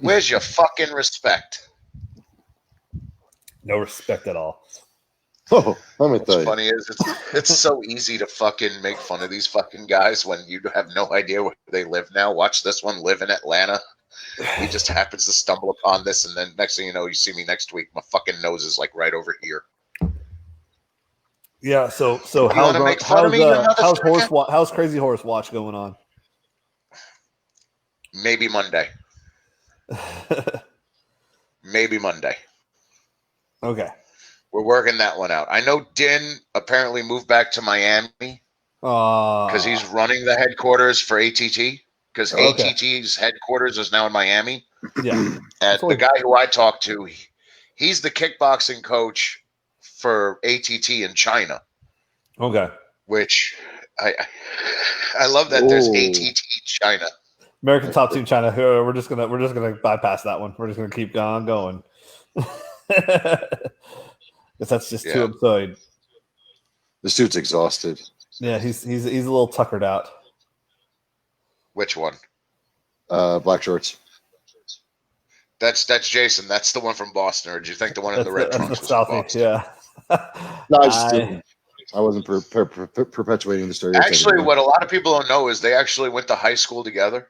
Where's your fucking respect? No respect at all. Oh, let me tell you. What's funny is it's so easy to fucking make fun of these fucking guys when you have no idea where they live now. Watch this one live in Atlanta. He just happens to stumble upon this, and then next thing you know, you see me next week. My fucking nose is like right over here. Yeah. So how's Crazy Horse Watch going on? Maybe Monday. Maybe Monday. Okay. We're working that one out. I know Din apparently moved back to Miami because he's running the headquarters for ATT because ATT's headquarters is now in Miami. Yeah. And the guy who I talked to, he's the kickboxing coach for ATT in China. Okay. Which I love that there's ATT China. American Top Team China. We're just gonna bypass that one. We're just gonna keep going. That's just too absurd. This dude's exhausted. Yeah, he's a little tuckered out. Which one? Black shorts. That's Jason. That's the one from Boston. Or did you think the one in the red trunks was from Boston? Yeah. No, I wasn't perpetuating the stereotype. Actually, what a lot of people don't know is they actually went to high school together.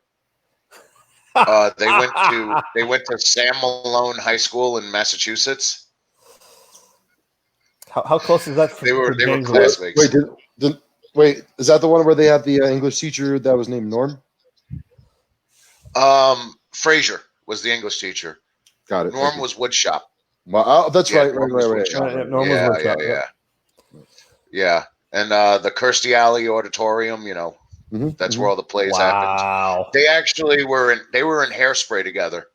They went to Sam Malone High School in Massachusetts. How close is that? They were classmates. Wait, is that the one where they have the English teacher that was named Norm? Frazier was the English teacher. Got it. Norm was woodshop. Well, that's right. Norm was woodshop. Yeah. And the Kirstie Alley Auditorium, you know, that's where all the plays happened. They actually were in Hairspray together.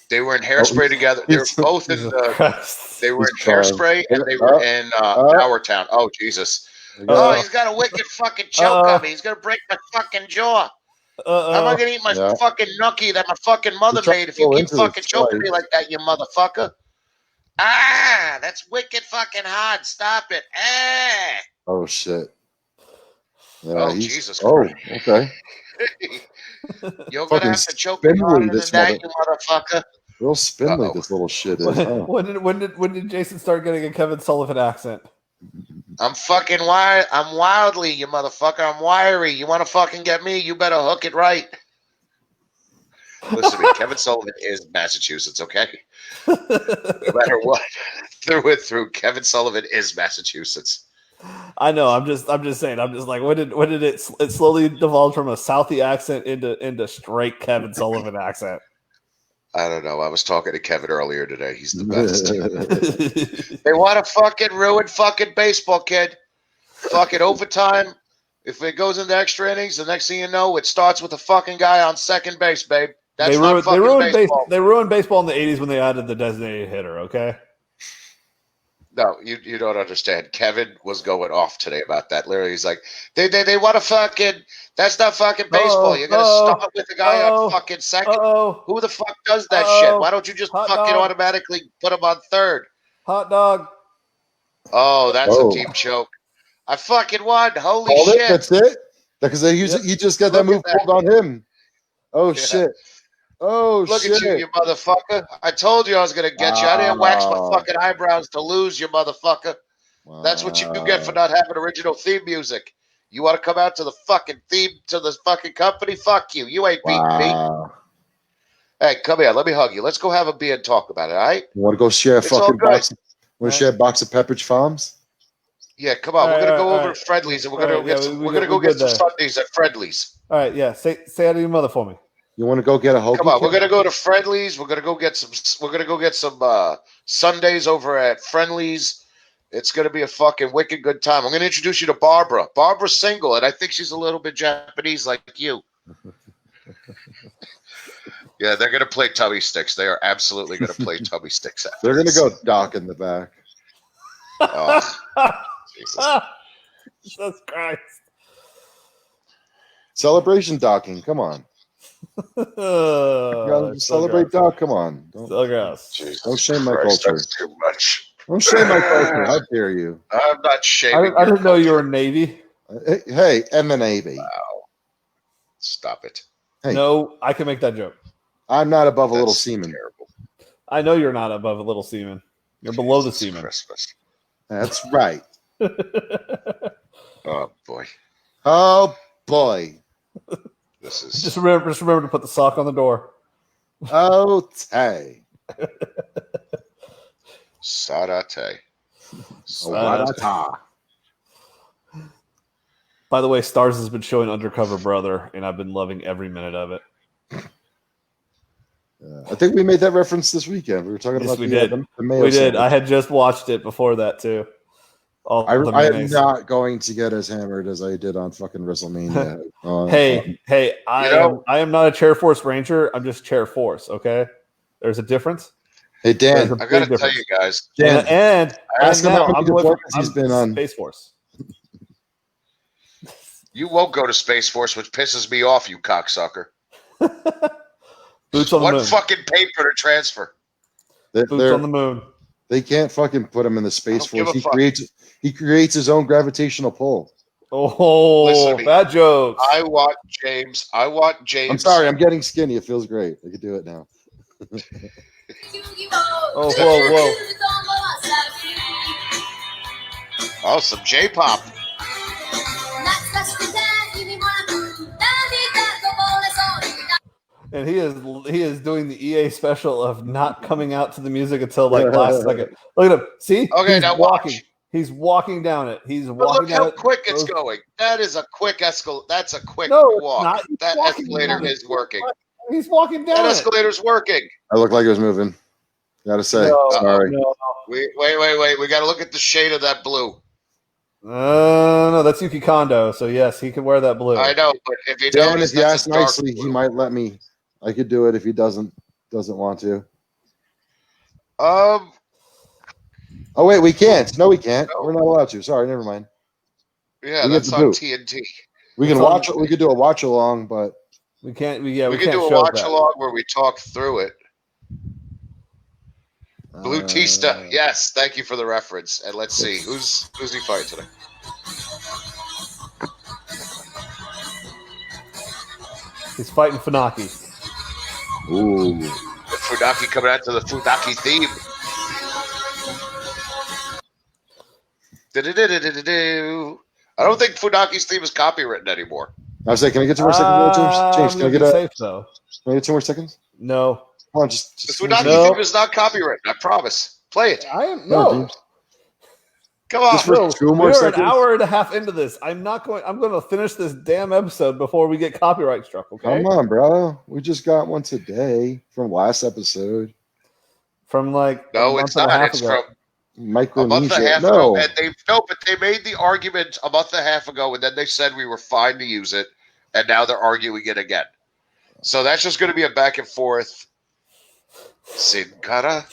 They were in Hairspray together. They were both in Hairspray and they were in Our Town. Oh, Jesus. Oh, he's got a wicked fucking choke on me. He's going to break my fucking jaw. How am I going to eat my fucking gnocchi that my fucking mother made if you keep fucking choking me like that, you motherfucker? Ah, that's wicked fucking hard. Stop it. Ah. Oh, shit. Yeah, oh, Jesus Christ. Okay. You're going to have to choke me harder than that, you motherfucker. Real spindly, this little shit is. When did Jason start getting a Kevin Sullivan accent? I'm fucking wired. I'm wildly, you motherfucker. I'm wiry. You want to fucking get me? You better hook it right. Listen to me. Kevin Sullivan is Massachusetts, okay? No matter what, through and through, Kevin Sullivan is Massachusetts. I know. I'm just saying. I'm just like, when did it slowly devolve from a Southie accent into straight Kevin Sullivan accent? I don't know. I was talking to Kevin earlier today. He's the best. They want to fucking ruin fucking baseball, kid. Fucking overtime. If it goes into extra innings, the next thing you know, it starts with a fucking guy on second base, babe. That's not fucking baseball. They ruined baseball in the 80s when they added the designated hitter, okay? No, you don't understand. Kevin was going off today about that. Literally, he's like, they want to fucking. That's not fucking baseball. You're gonna start with the guy on fucking second. Who the fuck does that shit? Why don't you just automatically put him on third? Hot dog. Oh, that's a deep choke. I fucking won. Holy shit! That's it. Because he just got that move pulled on him. Oh shit! Oh Look shit! Look at you motherfucker! I told you I was gonna get you. I didn't wax my fucking eyebrows to lose, you motherfucker. Wow. That's what you get for not having original theme music. You want to come out to the fucking theme to the fucking company? Fuck you. You ain't beating me. Hey, come here. Let me hug you. Let's go have a beer and talk about it, all right? You want to go share a fucking box? Want to share a box of Pepperidge Farms? Yeah, come on. We're going to go over to Friendly's and we're going to get some Sundays at Friendly's. All right, yeah. Say out of your mother for me. You want to go get a hoagie? Come on, we're going to go to Friendly's. We're going to go get some Sundays over at Friendly's. It's going to be a fucking wicked good time. I'm going to introduce you to Barbara. Barbara's single, and I think she's a little bit Japanese like you. Yeah, they're going to play tummy sticks. They are absolutely going to play tummy sticks. They're going to go dock in the back. Oh, Jesus Christ. Celebration docking. Come on. Celebrate dock. Come on. Don't shame my culture. That's too much. Don't shame my culture. How dare you? I'm not shaming. I didn't know you were Navy. Hey, I'm a Navy. Wow. Stop it. Hey. No, I can make that joke. I'm not above a little semen. Terrible. I know you're not above a little semen. You're below the semen. Christmas. That's right. Oh boy. Oh boy. This is just remember to put the sock on the door. Oh, tay. Sarate. By the way, Stars has been showing Undercover Brother, and I've been loving every minute of it. I think we made that reference this weekend. We were talking about we did. The we did. Sandwich. I had just watched it before that too. I am not going to get as hammered as I did on fucking WrestleMania. Hey, I am not a Chair Force Ranger. I'm just Chair Force. Okay, there's a difference. Hey Dan, I gotta tell you guys. Dan, and now I'm he's been on Space Force. You won't go to Space Force, which pisses me off, you cocksucker. Boots on the moon. One fucking paper to transfer. Boots on the moon. They can't fucking put him in the Space Force. He creates his own gravitational pull. Oh, bad jokes. I want James. I'm sorry, I'm getting skinny. It feels great. I can do it now. Oh, whoa. Oh, some J-pop. And he is doing the EA special of not coming out to the music until like last second. Look at him. See? Okay, now walking. Watch. He's walking down it. He's but walking look down how it. quick it's going. That is a quick escalator. That's a quick walk. That escalator is working. He's walking down. That escalator's working. I look like it was moving. Gotta say, sorry. No. Wait. We got to look at the shade of that blue. No, that's Yuki Kondo. So yes, he can wear that blue. I know, but if you Dan, notice, if you ask nicely, he might let me. I could do it if he doesn't want to. Oh wait, we can't. No, we can't. No. We're not allowed to. Sorry, never mind. Yeah, that's on TNT. We can watch. We could do a watch along, but we can't. We can do a watch along where we talk through it. Blue Tista. Yes, thank you for the reference. And let's see who's he fighting today. He's fighting Funaki. Ooh. Funaki coming out to the Funaki theme. I don't think Funaki's theme is copywritten anymore. I was like, can I get 2 more seconds, James? James, I'm can I gonna get be safe though. Can I get 2 more seconds? No. Come on, The just Funaki No. theme is not copywritten. I promise. Play it. I am Come on, no. James. Come on. Just for No, 2 more we're seconds. an hour and a half into this. I'm going to finish this damn episode before we get copyright struck. Okay. Come on, bro. We just got one today from last episode. From like No, it's not. It's from a month and Micronesia. a half No. ago, and but they made the argument a month and a half ago, and then they said we were fine to use it, and now they're arguing it again. So that's just going to be a back and forth. Sin cara.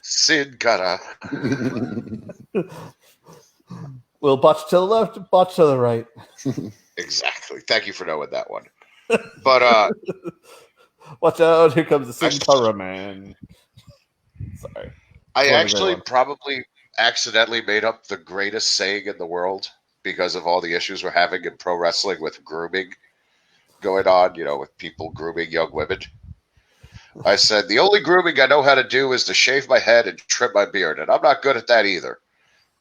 We'll botch to the left, botch to the right. Exactly. Thank you for knowing that one. But watch out! Here comes the Sin Cara man. Sorry. I actually probably accidentally made up the greatest saying in the world because of all the issues we're having in pro wrestling with grooming going on, with people grooming young women. I said, the only grooming I know how to do is to shave my head and trim my beard, and I'm not good at that either.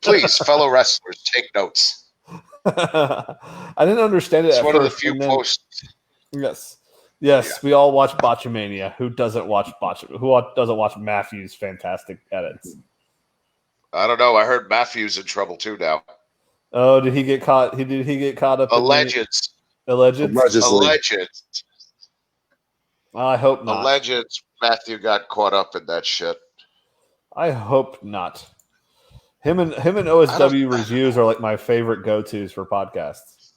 Please, fellow wrestlers, take notes. I didn't understand it It's at one of the first, few and then- posts. Yes. Yeah. We all watch Botchamania. Who doesn't watch Matthew's fantastic edits? I don't know. I heard Matthew's in trouble too now. Oh, did he get caught? Did he get caught up? Alleged. I hope not. Alleged Matthew got caught up in that shit. I hope not. Him and OSW reviews are like my favorite go-tos for podcasts.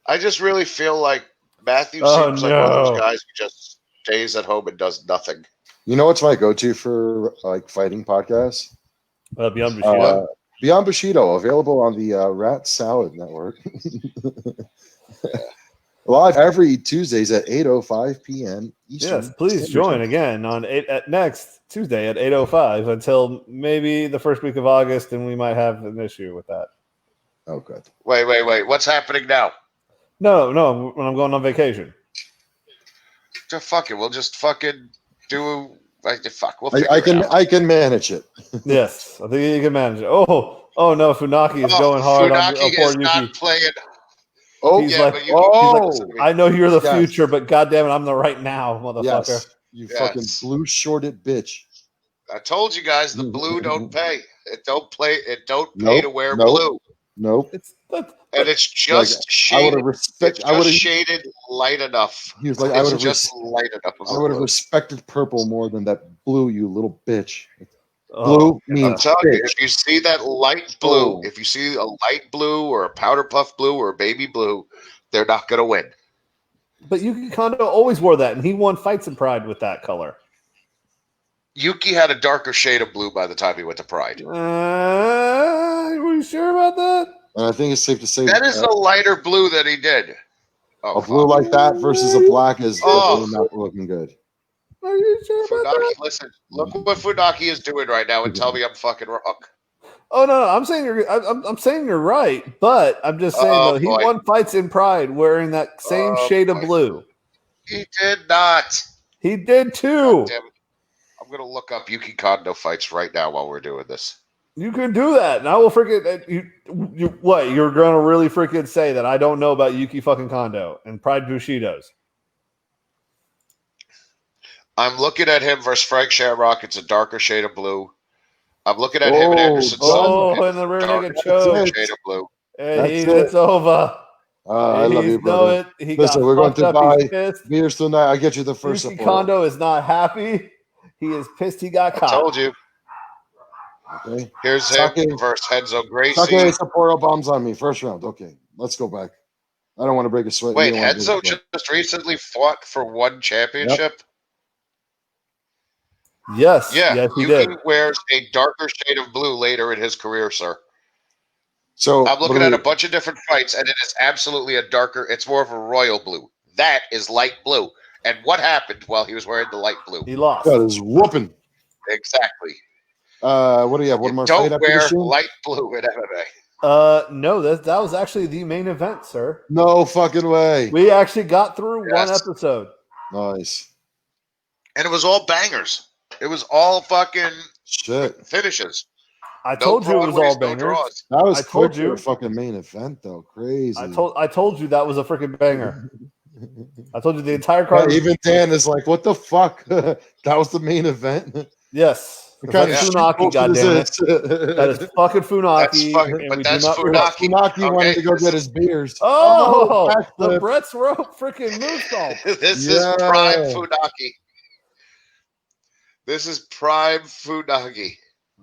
I just really feel like Matthew seems like one of those guys who just stays at home and does nothing. You know what's my go-to for like fighting podcasts? Beyond Bushido. Beyond Bushido, available on the Rat Salad Network. Live every Tuesdays at 8:05 p.m. Eastern. Yes, please join again on next Tuesday at 8:05 until maybe the first week of August, and we might have an issue with that. Oh, good. Wait. What's happening now? No, when I'm going on vacation. Just fuck it. We'll just fucking do. Fuck. We'll I can manage it. Yes, I think you can manage it. Oh no, Funaki is going hard on poor Yuki. Not playing. Oh, he's yeah, like, but he's like, I know you're the future, but goddamn it, I'm the right now, motherfucker. Yes, you fucking blue-shorted bitch. I told you guys the blue don't pay. It don't play. It don't pay to wear blue. Nope. And it's just shaded. Shaded light enough. He was like, I would have just light enough. I would have respected purple more than that blue, you little bitch. Blue means I'm telling you, if you see that light blue, if you see a light blue or a powder puff blue or a baby blue, they're not going to win. But Yuki Kondo always wore that, and he won fights in Pride with that color. Yuki had a darker shade of blue by the time he went to Pride. Are you sure about that? I think it's safe to say that is a lighter blue that he did. A blue like that versus a black is definitely not looking good. Are you sure about that? Listen, look what Funaki is doing right now and tell me I'm fucking wrong. Oh no, I'm saying I'm saying you're right, but I'm just saying though, he won fights in Pride wearing that same shade of blue. He did not. He did too. Damn it. I'm gonna look up Yuki Kondo fights right now while we're doing this. You can do that, and I will freaking you. What you're gonna really freaking say that I don't know about Yuki fucking Kondo and Pride Bushidos? I'm looking at him versus Frank Shamrock. It's a darker shade of blue. I'm looking at him and Anderson Silva. And the rear naked choke. Shade of blue. It's over. I love you, brother. Listen, we're going to buy beers tonight. I get you the first Yuki support. Kondo is not happy. He is pissed he got caught. I told you. Okay. Here's him versus Henzo Gracie. Okay, Sapporo bombs on me. First round. Okay, let's go back. I don't want to break a sweat. Wait, Henzo just recently fought for one championship? Yep. Yes. Yeah, yes, he Yuki did. wears a darker shade of blue later in his career, sir. So I'm looking at a bunch of different fights, and it is absolutely a darker. It's more of a royal blue. That is light blue. And what happened while he was wearing the light blue? He lost. That is whooping. Exactly. What do you have? One more fight don't wear light blue in MMA. No, that was actually the main event, sir. No fucking way. We actually got through one episode. Nice. And it was all bangers. It was all fucking Shit. finishes. I told you it was all bangers. draws. That was I quick told for you. a fucking main event, though. Crazy. I told you that was a freaking banger. I told you the entire card. Yeah, even Dan is like, "What the fuck? That was the main event." Yes, What kind of Funaki, shit bullshit is goddammit. That is fucking Funaki. But that's Funaki. Funaki wanted to go get his beers. Oh, the backflip. Brett's rope freaking moonsault. This is prime Funaki. This is prime Funaki.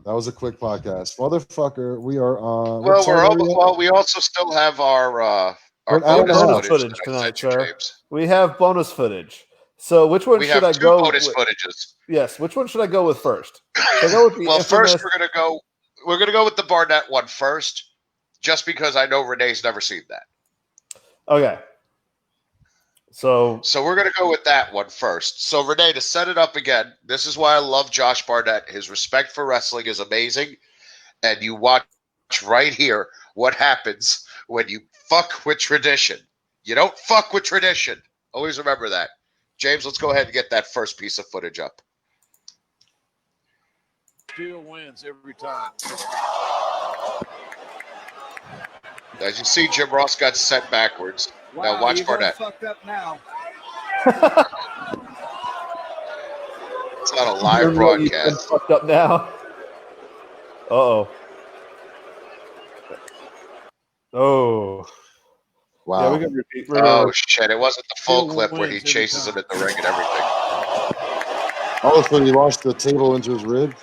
That was a quick podcast, motherfucker. We are on. Well, we also still have our bonus footage tonight, sir. We have bonus footage. So which one should I go? Bonus footages. Yes, which one should I go with first? Should I go with the well, infamous... first we're gonna go with the Barnett one first, just because I know Renee's never seen that. Okay. So we're gonna go with that one first. So Renee, to set it up again, this is why I love Josh Barnett. His respect for wrestling is amazing, and you watch right here what happens when you fuck with tradition. You don't fuck with tradition. Always remember that. James, let's go ahead and get that first piece of footage up. Still wins every time. As you see, Jim Ross got sent backwards. Wow, now watch Barnett. Fucked up now. It's not a live broadcast. Fucked up now. Uh-oh. Oh. Wow. Yeah, we can repeat. Oh, shit. It wasn't the full clip where he chases him in the ring and everything. Oh, so he launched the table into his rib?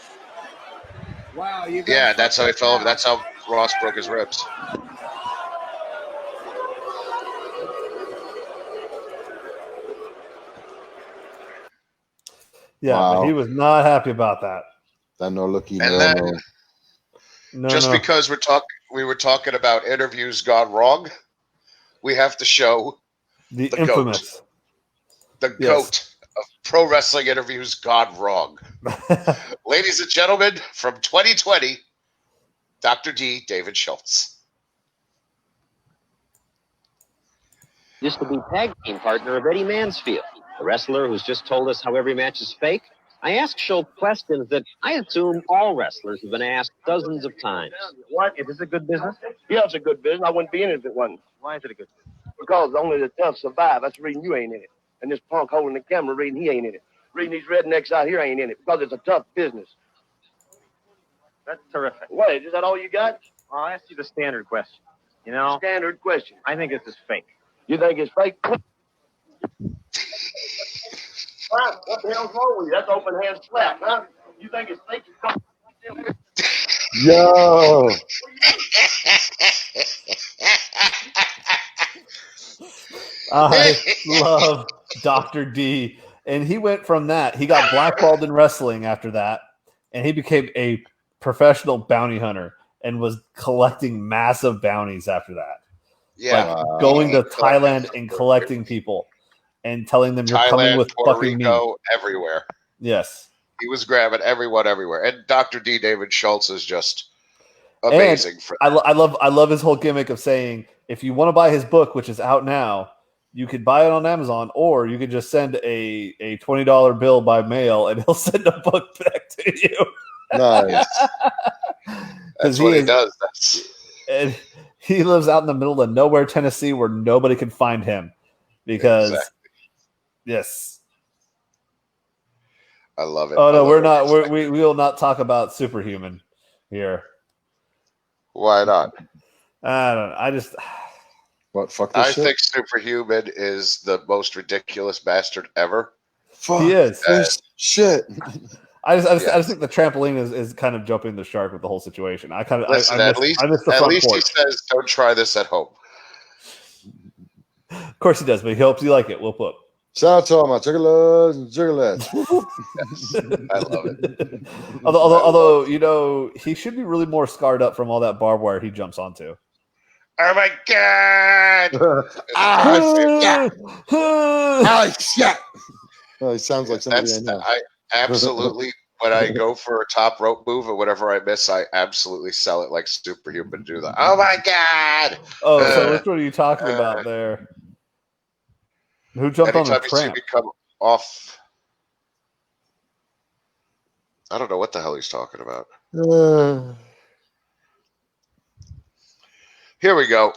Wow. Yeah, that's how he fell over. That's how Ross broke his ribs. Yeah, but he was not happy about that. That no looky. And then, because we were talking about interviews gone wrong, we have to show the infamous GOAT. The GOAT of pro wrestling interviews gone wrong. Ladies and gentlemen, from 2020, Dr. D. David Schultz. Used to be tag team partner of Eddie Mansfield, a wrestler who's just told us how every match is fake. I asked Schultz questions that I assume all wrestlers have been asked dozens of times. What? Is this a good business? Yeah, it's a good business. I wouldn't be in it if it wasn't. Why is it a good business? Because only the tough survive. That's the reason you ain't in it. And this punk holding the camera reading he ain't in it. Reading these rednecks out here ain't in it because it's a tough business. That's terrific. What? Is that all you got? I'll ask you the standard question. You know? Standard question. I think this is fake. You think it's fake? What the hell's wrong with you? That's open hand slap, huh? You think it's fake? Yo. I love Dr. D. And he went from that. He got blackballed in wrestling after that. And he became a professional bounty hunter and was collecting massive bounties after that. Yeah. Like going to Thailand and collecting people and telling them you're coming with Puerto fucking Rico, me. everywhere. Yes. He was grabbing everyone everywhere. And Dr. D. David Schultz is just amazing. I love his whole gimmick of saying, if you want to buy his book, which is out now, you could buy it on Amazon, or you could just send a $20 bill by mail and he'll send a book back to you. Nice. That's what he does. And he lives out in the middle of nowhere, Tennessee, where nobody can find him. Because, yes. I love it. Oh, no, we will not talk about Superhuman here. Why not? I don't know. I just... What, fuck this shit? think Superhuman is the most ridiculous bastard ever. Fuck he is. Shit. I just think the trampoline is kind of jumping the shark with the whole situation. I kind of at least he says, "Don't try this at home." Of course he does, but he hopes you like it. Whoop whoop. Shout out to all my juggalos and juggalettes. I love it. Although you know, he should be really more scarred up from all that barbed wire he jumps onto. Oh my god! Oh shit! Oh, he sounds like somebody I know. I absolutely, when I go for a top rope move or whatever I miss, I absolutely sell it like Superhuman. Do that. Oh my god! Oh, so which one are you talking about there? Who jumped on the Anytime you see tramp? me come off. I don't know what the hell he's talking about. Here we go.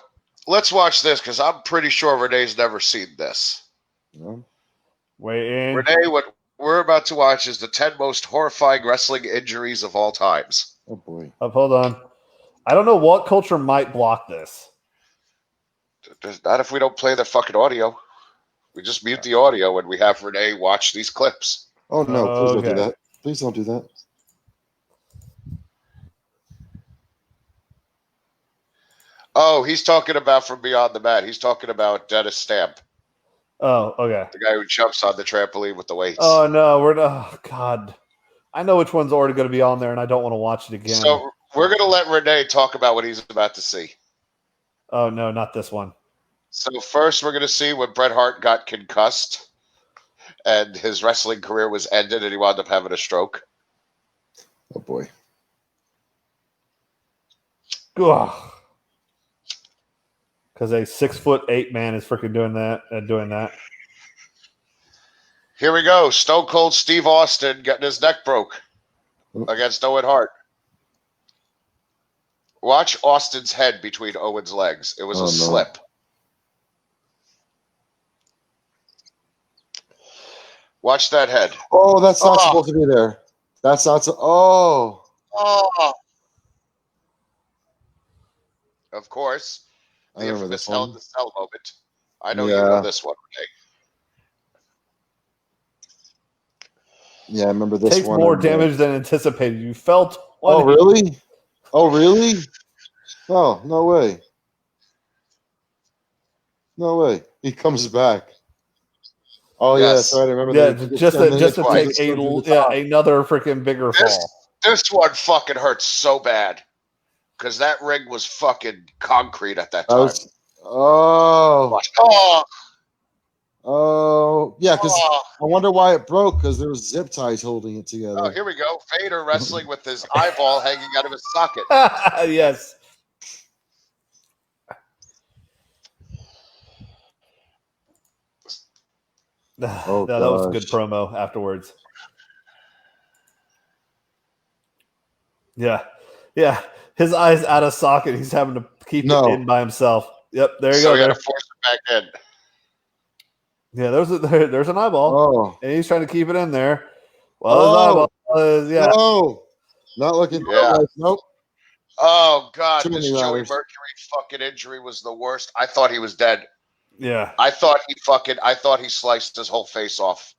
Let's watch this because I'm pretty sure Renee's never seen this. No. Wait in. Renee, what we're about to watch is the 10 most horrifying wrestling injuries of all times. Oh boy. Hold on. I don't know what culture might block this. Not if we don't play the fucking audio. We just mute the audio when we have Renee watch these clips. Oh no! Please don't do Okay. that. Please don't do that. Oh, he's talking about from Beyond the Mat. He's talking about Dennis Stamp, Oh, okay. the guy who jumps on the trampoline with the weights. Oh no, oh God. I know which one's already going to be on there, and I don't want to watch it again. So we're going to let Renee talk about what he's about to see. Oh no, not this one. So first we're going to see when Bret Hart got concussed and his wrestling career was ended and he wound up having a stroke. Oh boy. Because a 6'8" man is freaking doing that. Here we go. Stone Cold Steve Austin getting his neck broke against Owen Hart. Watch Austin's head between Owen's legs. It was a slip. Watch that head. Oh, that's not supposed to be there. That's not so. Oh. Of course. The infamous Hell in the Cell moment. I know you Yeah. know this one, Renee. Yeah, I remember this Takes one. more damage than anticipated. You felt. Oh, really? Oh, really? Oh, no way. No way. He comes back. Oh, yeah, that's right. I remember Yeah, that. just to take another freaking bigger fall. This one fucking hurts so bad. Because that ring was fucking concrete at that time. Oh, yeah, because I wonder why it broke, because there was zip ties holding it together. Oh, here we go. Vader wrestling with his eyeball hanging out of his socket. Yes. Oh, no, that was a good promo afterwards. Yeah. Yeah. His eyes out of socket. He's having to keep it in by himself. Yep. There you go. So you got to force it back in. Yeah, there's an eyeball. Oh. And he's trying to keep it in there. Well, his eyeball is, No. Not looking. Yeah. Nope. Oh, God. Too This many Joey ladders. Mercury fucking injury was the worst. I thought he was dead. Yeah. I thought he sliced his whole face off.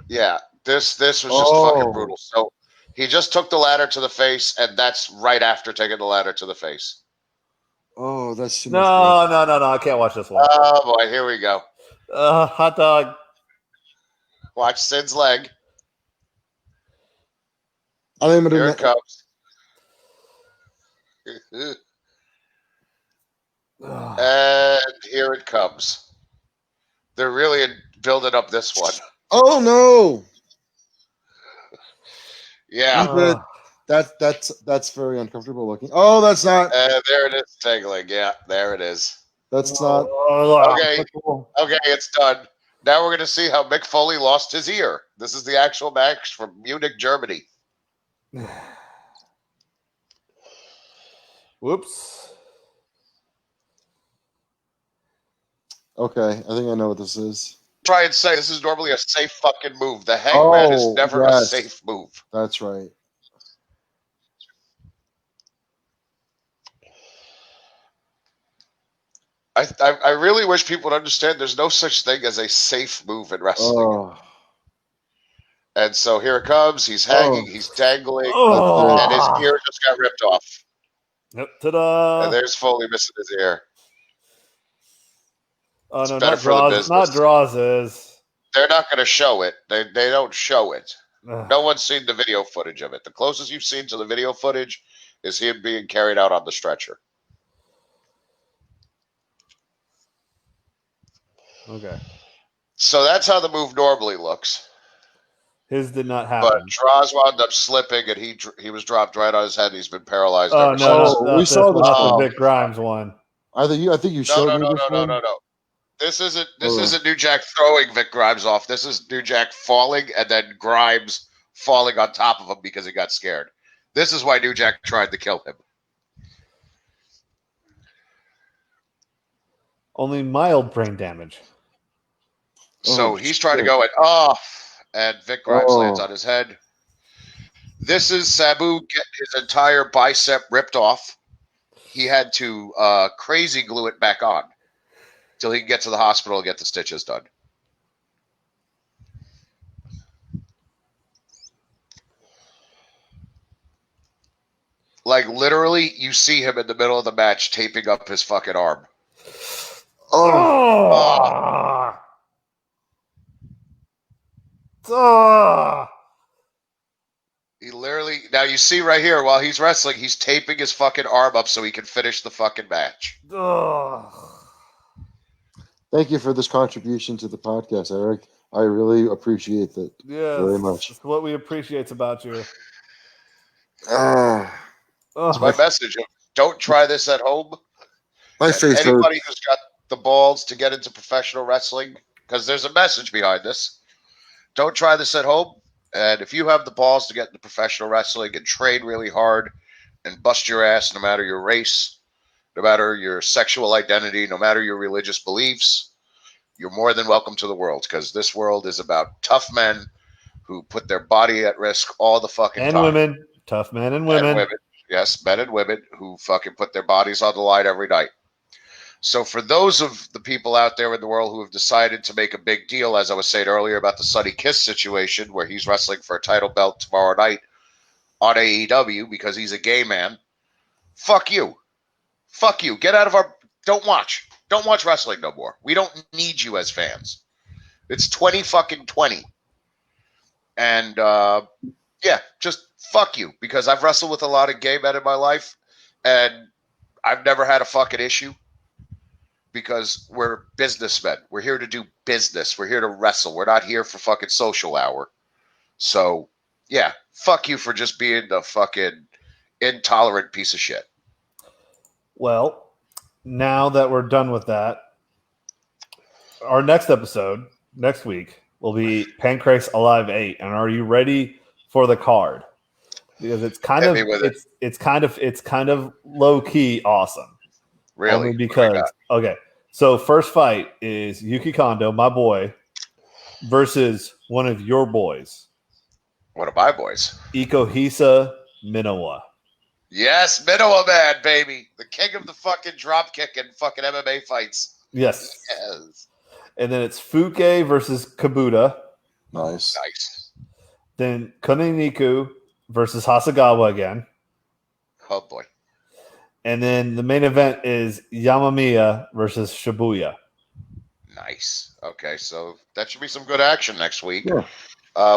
Yeah. This was just fucking brutal. So he just took the ladder to the face, and that's right after taking the ladder to the face. Oh, that's too No, much. no. I can't watch this one. Oh, boy. Here we go. Hot dog. Watch Sid's leg. Here it comes. And here it comes. They're really building up this one. Oh, no. Yeah. Good. That's very uncomfortable looking. Oh, that's not. There it is, tingling. Yeah, there it is. That's not. Okay, it's done. Now we're going to see how Mick Foley lost his ear. This is the actual match from Munich, Germany. Whoops. Okay, I think I know what this is. Try and say this is normally a safe fucking move. The Hangman is never a safe move. That's right. I really wish people would understand there's no such thing as a safe move in wrestling. And so here it comes. He's hanging. He's dangling. And his ear just got ripped off. Yep. Ta-da. And there's Foley missing his ear. Oh, no, better for the business. Not Draws's. They're not going to show it. They don't show it. No one's seen the video footage of it. The closest you've seen to the video footage is him being carried out on the stretcher. Okay. So that's how the move normally looks. His did not happen. But Draws wound up slipping, and he was dropped right on his head. And he's been paralyzed ever since. We saw the Vic Grimes one. I think you showed me this one. No. This isn't New Jack throwing Vic Grimes off. This is New Jack falling and then Grimes falling on top of him because he got scared. This is why New Jack tried to kill him. Only mild brain damage. So he's trying to go and Vic Grimes lands on his head. This is Sabu getting his entire bicep ripped off. He had to crazy glue it back on till he can get to the hospital and get the stitches done. Like, literally, you see him in the middle of the match taping up his fucking arm. He literally, now you see right here, while he's wrestling, he's taping his fucking arm up so he can finish the fucking match. Thank you for this contribution to the podcast, Eric. I really appreciate that very much. That's what we appreciate about you. It's my message. Don't try this at home. My face Anybody who's got the balls to get into professional wrestling, because there's a message behind this. Don't try this at home. And if you have the balls to get into professional wrestling and train really hard and bust your ass, no matter your race, no matter your sexual identity, no matter your religious beliefs, you're more than welcome to the world, because this world is about tough men who put their body at risk all the fucking time. And women. Tough men and women. Yes, men and women who fucking put their bodies on the line every night. So for those of the people out there in the world who have decided to make a big deal, as I was saying earlier about the Sonny Kiss situation, where he's wrestling for a title belt tomorrow night on AEW because he's a gay man, fuck you. Fuck you. Get out of our... Don't watch. Don't watch wrestling no more. We don't need you as fans. It's 2020. And, yeah, just fuck you. Because I've wrestled with a lot of gay men in my life, and I've never had a fucking issue. Because we're businessmen. We're here to do business. We're here to wrestle. We're not here for fucking social hour. So, yeah, fuck you for just being a fucking intolerant piece of shit. Well, now that we're done with that, our next episode, next week, will be Pancrase Alive 8. And are you ready for the card? Because it's kind of it's kind of low key awesome. Really? Only because so first fight is Yuki Kondo, my boy, versus one of your boys. One of my boys. Ikohisa Minowa. Yes, Minowa man, baby. The king of the fucking drop kick and fucking MMA fights. Yes. Yes. And then it's Fuke versus Kabuta. Nice. Then Koniniku versus Hasagawa again. Oh, boy. And then the main event is Yamamiya versus Shibuya. Nice. Okay, so that should be some good action next week. Yeah.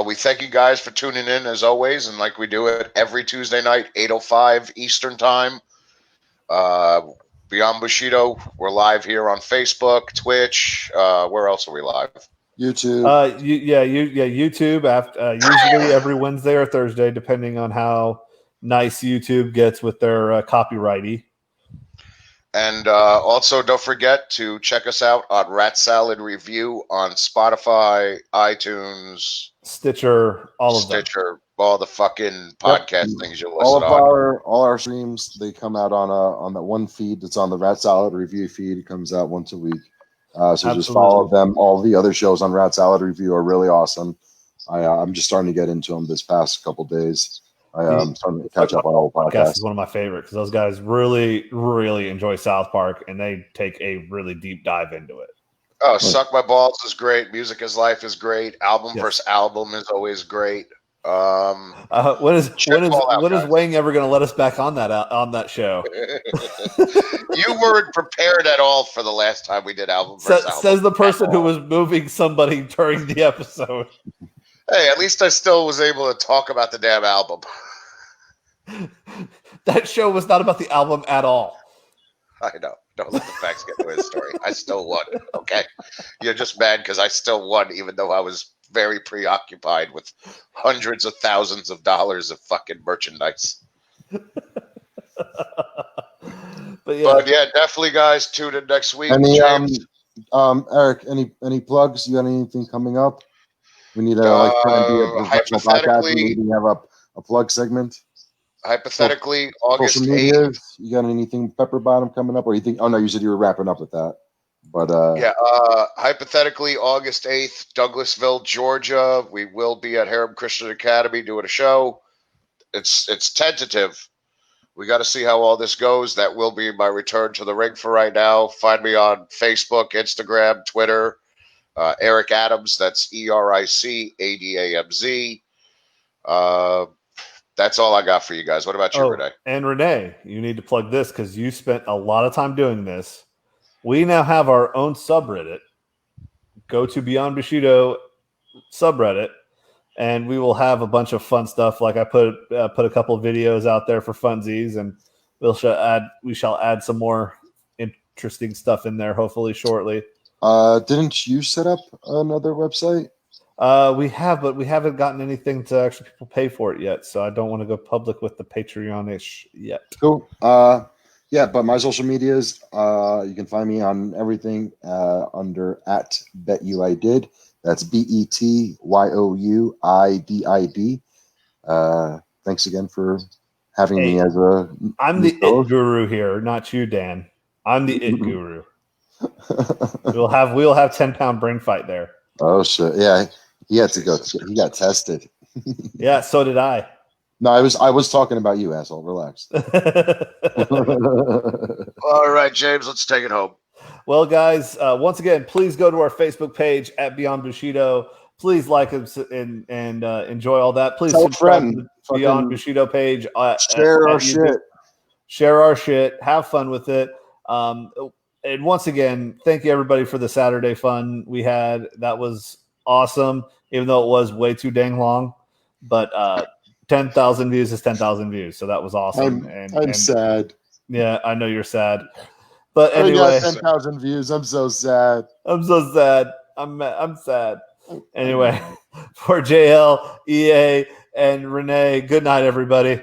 We thank you guys for tuning in as always, and like we do it every Tuesday night, 8:05 Eastern Time. Beyond Bushido, we're live here on Facebook, Twitch. Where else are we live? YouTube. YouTube. After usually every Wednesday or Thursday, depending on how nice YouTube gets with their copyrighty. And also, don't forget to check us out on Rat Salad Review on Spotify, iTunes, Stitcher, all of them. All the fucking podcast things you'll listen All our streams, they come out on that one feed that's on the Rat Salad Review feed. It comes out once a week. So just follow them. All the other shows on Rat Salad Review are really awesome. I'm just starting to get into them this past couple days. I'm starting to catch up on all the podcasts. Is one of my favorites because those guys really, really enjoy South Park, and they take a really deep dive into it. Oh, Suck My Balls is great. Music is Life is great. Album versus album is always great. When is Wayne ever going to let us back on that show? You weren't prepared at all for the last time we did album versus album. Says the person who was moving somebody during the episode. Hey, at least I still was able to talk about the damn album. That show was not about the album at all. I know. Don't let the facts get into his story. I still won. Okay. You're just mad because I still won, even though I was very preoccupied with hundreds of thousands of dollars of fucking merchandise. But yeah, definitely, guys, tune in next week. Eric, any plugs? You got anything coming up? We need to like try and be a professional podcast. Hypothetically, We need to have a plug segment. Hypothetically, August Social 8th. medias. You got anything Pepper Bottom coming up, or you think? Oh no, you said you were wrapping up with that. But Yeah, hypothetically, August 8th, Douglasville, Georgia. We will be at Harem Christian Academy doing a show. It's tentative. We got to see how all this goes. That will be my return to the ring for right now. Find me on Facebook, Instagram, Twitter. Eric Adams, that's ERICADAMZ. That's all I got for you guys. What about you, Renee? And Renee, you need to plug this because you spent a lot of time doing this. We now have our own subreddit. Go to Beyond Bushido subreddit, and we will have a bunch of fun stuff. Like I put a couple of videos out there for funsies, and we shall add some more interesting stuff in there hopefully shortly. Didn't you set up another website? We have, but we haven't gotten anything to actually people pay for it yet. So I don't want to go public with the Patreon-ish yet. Cool. Yeah, but my social medias, you can find me on everything under @BetYouIDid. That's BETYOUIDID. Thanks again for having me as a. I'm the it guru here, not you, Dan. I'm the it guru. We'll have 10-pound brain fight there. Oh shit! Yeah, he had to go. He got tested. Yeah, so did I. No, I was talking about you, asshole. Relax. All right, James, let's take it home. Well, guys, once again, please go to our Facebook page @Beyond Bushido. Please like and enjoy all that. Please subscribe to the Beyond Bushido page. Share our shit. Share our shit. Have fun with it. And once again, thank you everybody for the Saturday fun we had. That was awesome, even though it was way too dang long. But 10,000 views is 10,000 views, so that was awesome. I'm sad. Yeah, I know you're sad. But I anyway, got 10,000 views. I'm so sad. I'm so sad. I'm sad. Anyway, for JL, EA, and Renee, good night, everybody.